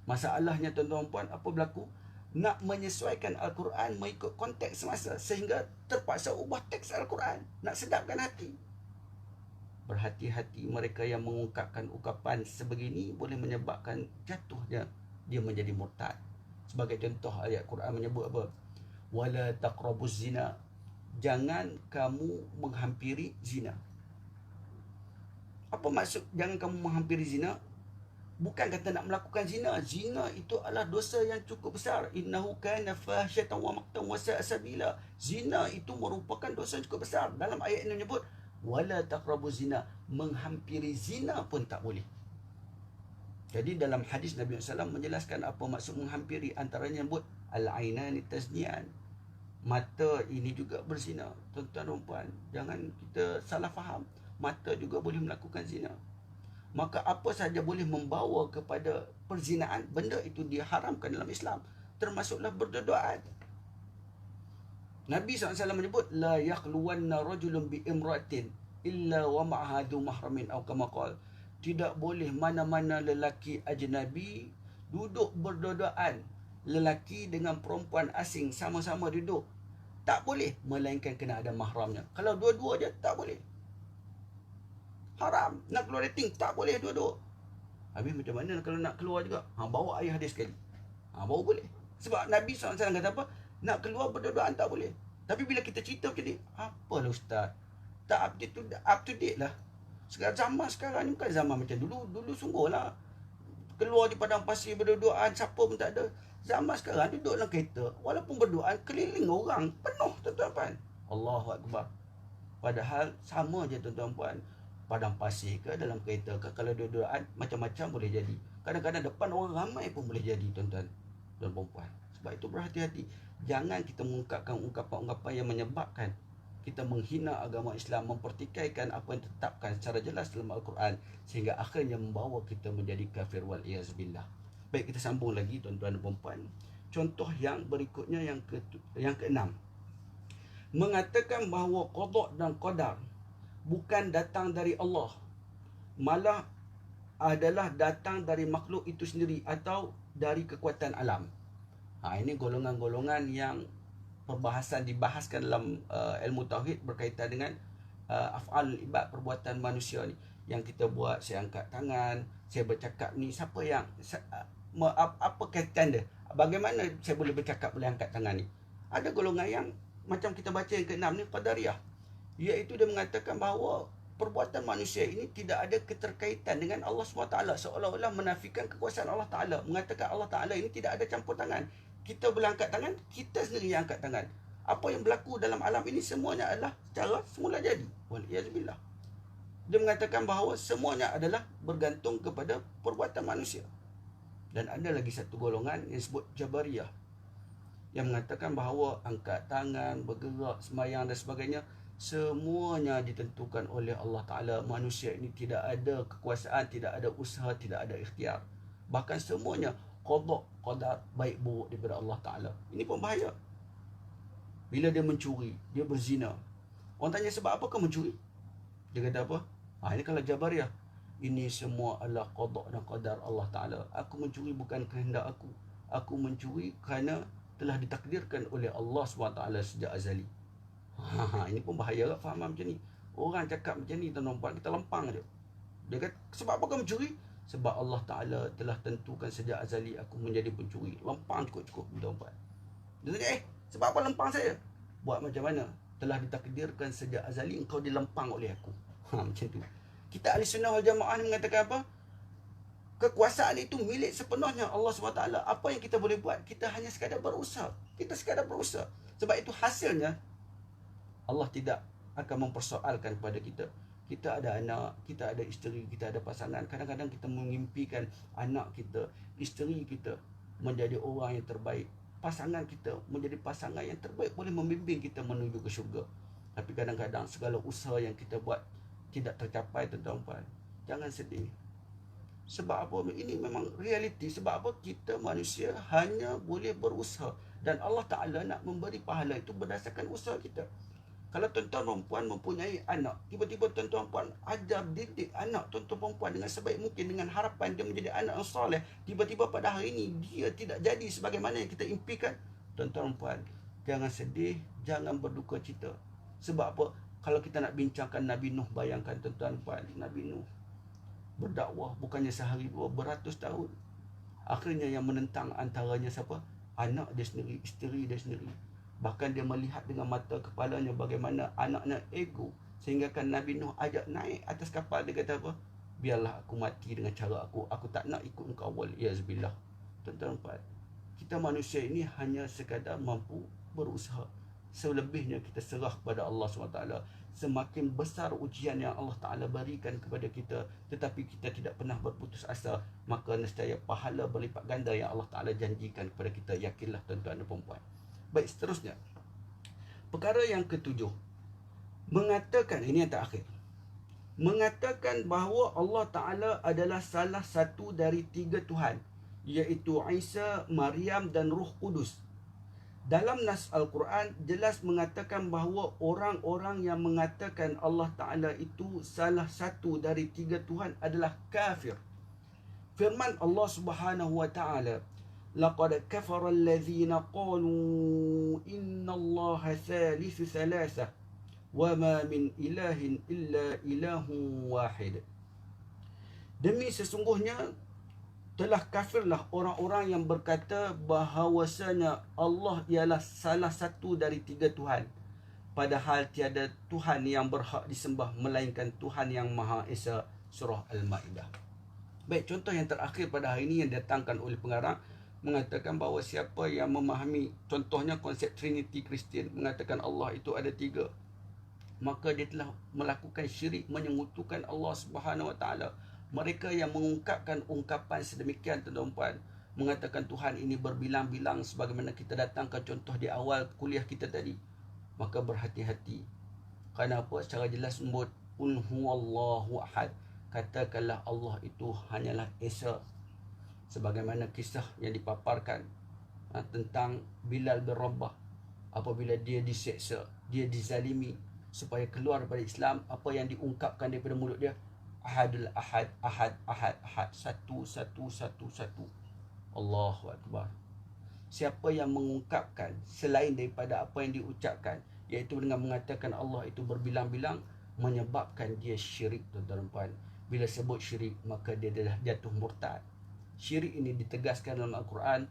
Masalahnya tuan-tuan puan, apa berlaku? Nak menyesuaikan Al-Quran mengikut konteks semasa, sehingga terpaksa ubah teks Al-Quran. Nak sedapkan hati. Berhati-hati mereka yang mengungkapkan ungkapan sebegini boleh menyebabkan jatuhnya dia menjadi murtad. Sebagai contoh, ayat Quran menyebut apa? Wala taqrabuz zina. Jangan kamu menghampiri zina. Apa maksud jangan kamu menghampiri zina? Bukan kata nak melakukan zina. Zina itu adalah dosa yang cukup besar. Innahu kana fahisyatan wa maqtan wa sa'a sabila. Zina itu merupakan dosa yang cukup besar. Dalam ayat ini menyebut wala taqrabuz zina. Menghampiri zina pun tak boleh. Jadi dalam hadis Nabi SAW menjelaskan apa maksud menghampiri. Antaranya menyebut al-ainani taznian. Mata ini juga berzina. Tuan-tuan dan puan, jangan kita salah faham. Mata juga boleh melakukan zina. Maka apa sahaja boleh membawa kepada perzinaan, benda itu diharamkan dalam Islam. Termasuklah berdoaan. Nabi SAW menyebut la yakhluwanna rajulun bi imratin illa wa ma'aha dhu mahramin aw kama qala. Tidak boleh mana-mana lelaki ajnabi duduk berdoaan, lelaki dengan perempuan asing sama-sama duduk. Tak boleh, melainkan kena ada mahramnya. Kalau dua-dua je tak boleh. Haram. Nak keluar dating tak boleh dua-dua. Habis macam mana kalau nak keluar juga? Bawa ayah dia sekali. Baru boleh. Sebab Nabi SAW kata apa? Nak keluar berdoaan tak boleh. Tapi bila kita cerita macam ni, apalah ustaz, tak up to date lah. Zaman sekarang ni bukan zaman macam dulu. Dulu sungguhlah keluar di padang pasir berdoaan, siapa pun tak ada. Zaman sekarang duduk dalam kereta, walaupun berdoaan keliling orang penuh tuan-tuan puan. Allahu Akbar. Padahal sama je tuan-tuan puan. Padang pasir ke, dalam kereta ke, kalau doaan macam-macam boleh jadi. Kadang-kadang depan orang ramai pun boleh jadi tuan-tuan dan puan. Sebab itu berhati-hati. Jangan kita mengungkapkan ungkapan-ungkapan yang menyebabkan kita menghina agama Islam, mempertikaikan apa yang ditetapkan secara jelas dalam Al-Quran, sehingga akhirnya membawa kita menjadi kafir wal-iyazubillah. Baik, kita sambung lagi tuan-tuan dan puan. Contoh yang berikutnya, yang keenam. Mengatakan bahawa qada dan qadar bukan datang dari Allah, malah adalah datang dari makhluk itu sendiri atau dari kekuatan alam. Ini golongan-golongan yang perbahasan dibahaskan dalam ilmu tauhid berkaitan dengan af'al ibad, perbuatan manusia ni. Yang kita buat, saya angkat tangan, saya bercakap ni, siapa yang apa kaitan dia? Bagaimana saya boleh bercakap, boleh angkat tangan ni? Ada golongan yang macam kita baca yang ke-6 ni, Qadariyah, iaitu dia mengatakan bahawa perbuatan manusia ini tidak ada keterkaitan dengan Allah SWT, seolah-olah menafikan kekuasaan Allah Ta'ala, mengatakan Allah Ta'ala ini tidak ada campur tangan. Kita boleh angkat tangan, kita sendiri yang angkat tangan. Apa yang berlaku dalam alam ini semuanya adalah secara semula jadi. Wal'iyazubillah. Dia mengatakan bahawa semuanya adalah bergantung kepada perbuatan manusia. Dan ada lagi satu golongan yang disebut Jabariyah, yang mengatakan bahawa angkat tangan, bergerak, sembahyang dan sebagainya, semuanya ditentukan oleh Allah Ta'ala. Manusia ini tidak ada kekuasaan, tidak ada usaha, tidak ada ikhtiar. Bahkan semuanya qada, qadar, baik buruk daripada Allah Ta'ala. Ini pun bahaya. Bila dia mencuri, dia berzina, Orang tanya, sebab apa kau mencuri? Dia kata apa? Ini kalau Jabariyah, ini semua adalah qada dan qadar Allah Ta'ala. Aku mencuri bukan kehendak aku. Aku mencuri kerana telah ditakdirkan oleh Allah SWT sejak azali. Ini pun bahaya lah faham macam ni. Orang cakap macam ni, tuan-tuan, kita lempang je. Dia kata, sebab apa kau mencuri? Sebab Allah Ta'ala telah tentukan sejak azali aku menjadi pencuri. Lempang cukup-cukup, tuan-tuan. Dia kata, sebab apa lempang saya? Buat macam mana? Telah ditakdirkan sejak azali engkau dilempang oleh aku. Macam tu. Kita ahli sunnah wal jamaah ni mengatakan apa? Kekuasaan itu milik sepenuhnya Allah SWT. Apa yang kita boleh buat? Kita hanya sekadar berusaha. Kita sekadar berusaha. Sebab itu hasilnya Allah tidak akan mempersoalkan kepada kita. Kita ada anak, kita ada isteri, kita ada pasangan. Kadang-kadang kita mengimpikan anak kita, isteri kita menjadi orang yang terbaik. Pasangan kita menjadi pasangan yang terbaik, boleh membimbing kita menuju ke syurga. Tapi kadang-kadang segala usaha yang kita buat tidak tercapai, tuan-tuan. Jangan sedih. Sebab apa? Ini memang realiti. Sebab apa? Kita manusia hanya boleh berusaha. Dan Allah Ta'ala nak memberi pahala itu berdasarkan usaha kita. Kalau tuan-tuan perempuan mempunyai anak, tiba-tiba tuan-tuan perempuan ajar didik anak tuan-tuan perempuan dengan sebaik mungkin, dengan harapan dia menjadi anak yang soleh, tiba-tiba pada hari ini dia tidak jadi sebagaimana yang kita impikan, tuan-tuan perempuan, jangan sedih, jangan berduka cita. Sebab apa? Kalau kita nak bincangkan Nabi Nuh, bayangkan tuan-tuan perempuan, Nabi Nuh berdakwah bukannya sehari dua, beratus tahun. Akhirnya yang menentang antaranya siapa? Anak dia sendiri, isteri dia sendiri. Bahkan dia melihat dengan mata kepalanya bagaimana anaknya ego. Sehingga kan Nabi Nuh ajak naik atas kapal. Dia kata apa? Biarlah aku mati dengan cara aku. Aku tak nak ikut engkau wal iyazbillah. Tuan-tuan, kita manusia ini hanya sekadar mampu berusaha. Selebihnya kita serah kepada Allah SWT. Semakin besar ujian yang Allah Ta'ala berikan kepada kita, tetapi kita tidak pernah berputus asa, maka nescaya pahala berlipat ganda yang Allah Ta'ala janjikan kepada kita. Yakinlah tuan-tuan dan perempuan. Baik, seterusnya, perkara yang ketujuh, mengatakan, ini yang terakhir, mengatakan bahawa Allah Ta'ala adalah salah satu dari tiga Tuhan, iaitu Isa, Maryam dan Ruh Kudus. Dalam nas Al-Quran jelas mengatakan bahawa orang-orang yang mengatakan Allah Ta'ala itu salah satu dari tiga Tuhan adalah kafir. Firman Allah Subhanahu wa Ta'ala, laqad kafara alladhina qalu inna Allaha thalithu thalatha wa ma min ilahin illa ilahun wahid. Demi sesungguhnya telah kafirlah orang-orang yang berkata bahawasanya Allah ialah salah satu dari tiga Tuhan, padahal tiada Tuhan yang berhak disembah melainkan Tuhan yang Maha Esa. Surah Al-Ma'idah. Baik, contoh yang terakhir pada hari ini yang datangkan oleh pengarang mengatakan bahawa siapa yang memahami, contohnya konsep Trinity Kristian, mengatakan Allah itu ada tiga, maka dia telah melakukan syirik, menyekutukan Allah Subhanahu Wa Taala. Mereka yang mengungkapkan ungkapan sedemikian, tuan-tuan, mengatakan Tuhan ini berbilang-bilang sebagaimana kita datangkan contoh di awal kuliah kita tadi, maka berhati-hati. Kerana apa? Secara jelas sebut qul huwallahu ahad. Katakanlah Allah itu hanyalah Esa. Sebagaimana kisah yang dipaparkan tentang Bilal bin Rabah, apabila dia diseksa, dia dizalimi, supaya keluar daripada Islam, apa yang diungkapkan daripada mulut dia? Ahadul ahad, ahad, ahad, ahad. Satu, satu, satu, satu. Allahu Akbar. Siapa yang mengungkapkan selain daripada apa yang diucapkan, iaitu dengan mengatakan Allah itu berbilang-bilang, menyebabkan dia syirik, tuan-tuan. Bila sebut syirik, maka dia dah jatuh murtad. Syirik ini ditegaskan dalam Al-Quran,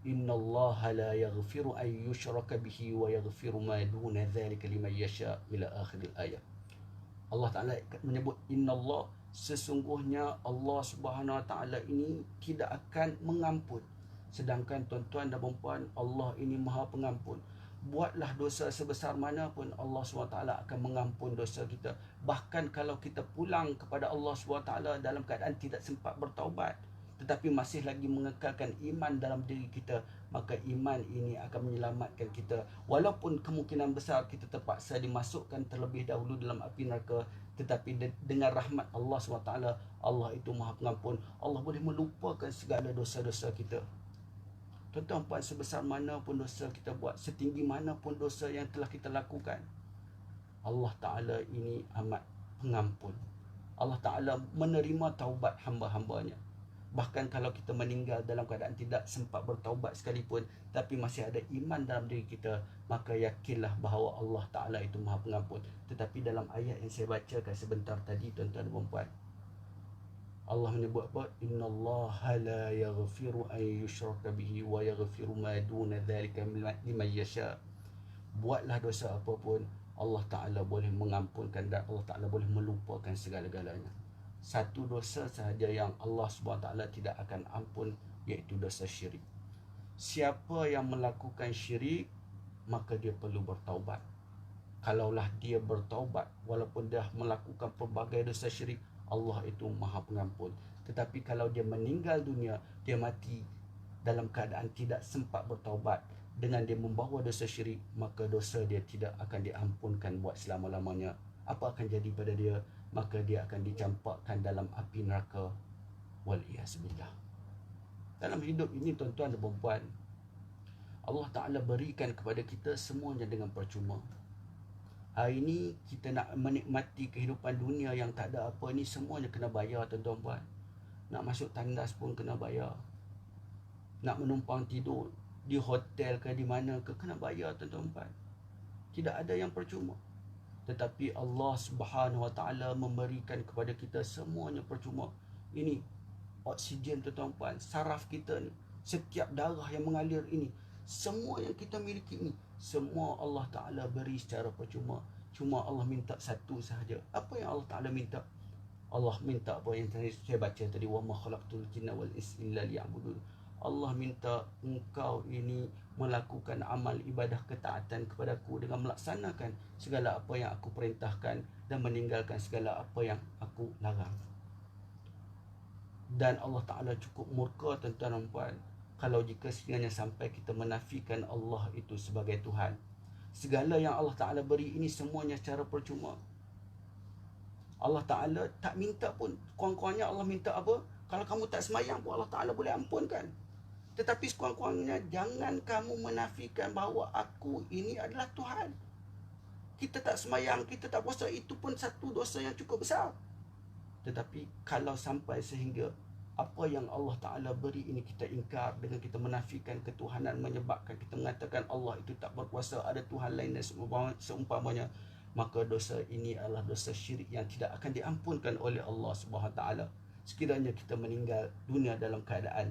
innallaha la yaghfiru an yushraka bihi wa yaghfiru ma duna dzalika liman yasha, ila akhiril ayat. Allah Ta'ala menyebut innallah, sesungguhnya Allah Subhanahu Wa Ta'ala ini tidak akan mengampun. Sedangkan tuan-tuan dan puan-puan, Allah ini Maha Pengampun. Buatlah dosa sebesar mana pun, Allah SWT akan mengampun dosa kita. Bahkan kalau kita pulang kepada Allah SWT dalam keadaan tidak sempat bertaubat, tetapi masih lagi mengekalkan iman dalam diri kita, maka iman ini akan menyelamatkan kita. Walaupun kemungkinan besar kita terpaksa dimasukkan terlebih dahulu dalam api neraka, tetapi dengan rahmat Allah SWT, Allah itu Maha Pengampun. Allah boleh melupakan segala dosa-dosa kita. Tuan-tuan puan, sebesar mana pun dosa kita buat, setinggi mana pun dosa yang telah kita lakukan, Allah Ta'ala ini amat pengampun. Allah Ta'ala menerima taubat hamba-hambanya. Bahkan kalau kita meninggal dalam keadaan tidak sempat bertaubat sekalipun, tapi masih ada iman dalam diri kita, maka yakinlah bahawa Allah Ta'ala itu maha pengampun. Tetapi dalam ayat yang saya bacakan sebentar tadi, tuan-tuan dan puan-puan, Allah menyebut apa? Innallaha la yaghfiru an yushraka bihi wa yaghfiru ma duna dhalika liman yasha. Buatlah dosa apapun, Allah Ta'ala boleh mengampunkan dan Allah Ta'ala boleh melupakan segala-galanya. Satu dosa sahaja yang Allah SWT tidak akan ampun, iaitu dosa syirik. Siapa yang melakukan syirik, maka dia perlu bertaubat. Kalaulah dia bertaubat, walaupun dia melakukan pelbagai dosa syirik, Allah itu maha pengampun. Tetapi kalau dia meninggal dunia, dia mati dalam keadaan tidak sempat bertaubat, dengan dia membawa dosa syirik, maka dosa dia tidak akan diampunkan buat selama-lamanya. Apa akan jadi pada dia? Maka dia akan dicampakkan dalam api neraka. Wal'iyazbillah. Dalam hidup ini, tuan-tuan dan puan-puan, Allah Ta'ala berikan kepada kita semuanya dengan percuma. Hari ini kita nak menikmati kehidupan dunia yang tak ada apa ni, semuanya kena bayar, tuan-tuan dan puan. Nak masuk tandas pun kena bayar. Nak menumpang tidur di hotel ke di mana ke kena bayar, tuan-tuan dan puan. Tidak ada yang percuma. Tetapi Allah Subhanahu Wa Ta'ala memberikan kepada kita semuanya percuma. Ini oksigen, tuan-tuan dan puan, saraf kita ni, setiap darah yang mengalir ini, semua yang kita miliki ini, semua Allah Ta'ala beri secara percuma. Cuma Allah minta satu sahaja. Apa yang Allah Ta'ala minta? Allah minta apa yang saya baca tadi, wa ma khalaqtul jinna wal insa illa liya'budun. Allah minta engkau ini melakukan amal ibadah ketaatan kepadaku dengan melaksanakan segala apa yang aku perintahkan dan meninggalkan segala apa yang aku larang. Dan Allah Ta'ala cukup murka, tuan-tuan dan puan, kalau jika sekiranya sampai kita menafikan Allah itu sebagai Tuhan. Segala yang Allah Ta'ala beri ini semuanya secara percuma. Allah Ta'ala tak minta pun. Kurang-kurangnya Allah minta apa? Kalau kamu tak semayang pun Allah Ta'ala boleh ampunkan. Tetapi sekurang-kurangnya jangan kamu menafikan bahawa aku ini adalah Tuhan. Kita tak semayang, kita tak puasa, itu pun satu dosa yang cukup besar. Tetapi kalau sampai sehingga apa yang Allah Ta'ala beri ini kita ingkar dengan kita menafikan ketuhanan, menyebabkan kita mengatakan Allah itu tak berkuasa, ada Tuhan lain dan seumpamanya, maka dosa ini adalah dosa syirik yang tidak akan diampunkan oleh Allah Subhanahu Ta'ala sekiranya kita meninggal dunia dalam keadaan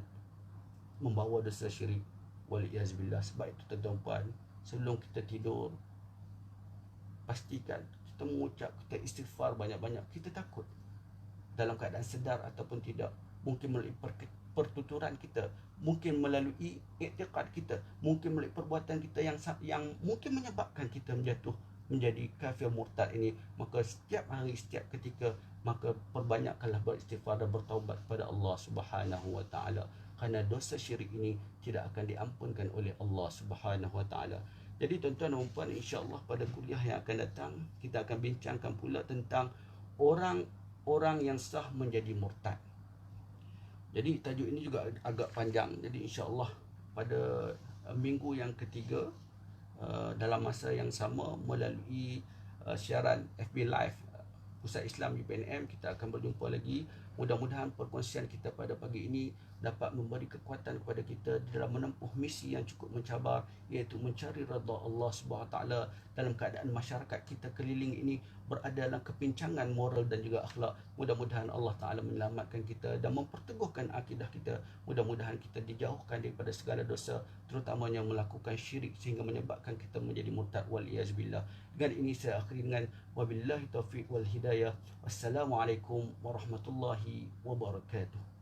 membawa dosa syirik. Wal'iyazbillah. Sebab itu, tuan-tuan puan, sebelum kita tidur, pastikan kita mengucap, kita istighfar banyak-banyak. Kita takut dalam keadaan sedar ataupun tidak, mungkin melalui pertuturan kita, mungkin melalui i'tiqad kita, mungkin melalui perbuatan kita yang mungkin menyebabkan kita menjadi kafir murtad ini. Maka setiap hari, setiap ketika, maka perbanyakkanlah beristighfar dan bertaubat kepada Allah Subhanahu Wa Ta'ala, kerana dosa syirik ini tidak akan diampunkan oleh Allah Subhanahu Wa Ta'ala. Jadi, tuan-tuan dan puan, insya-Allah pada kuliah yang akan datang kita akan bincangkan pula tentang orang yang sah menjadi murtad. Jadi tajuk ini juga agak panjang. Jadi insya-Allah pada minggu yang ketiga, dalam masa yang sama, melalui siaran FB Live Pusat Islam UPNM, kita akan berjumpa lagi. Mudah-mudahan perkongsian kita pada pagi ini dapat memberi kekuatan kepada kita dalam menempuh misi yang cukup mencabar, iaitu mencari redha Allah Subhanahu Taala dalam keadaan masyarakat kita keliling ini berada dalam kepincangan moral dan juga akhlak. Mudah-mudahan Allah Taala menyelamatkan kita dan memperteguhkan akidah kita. Mudah-mudahan kita dijauhkan daripada segala dosa, terutamanya melakukan syirik sehingga menyebabkan kita menjadi murtad, wal'iyazbillah. Dengan ini saya akhiri dengan wabillahi taufiq wal hidayah. Wassalamualaikum warahmatullahi wabarakatuh.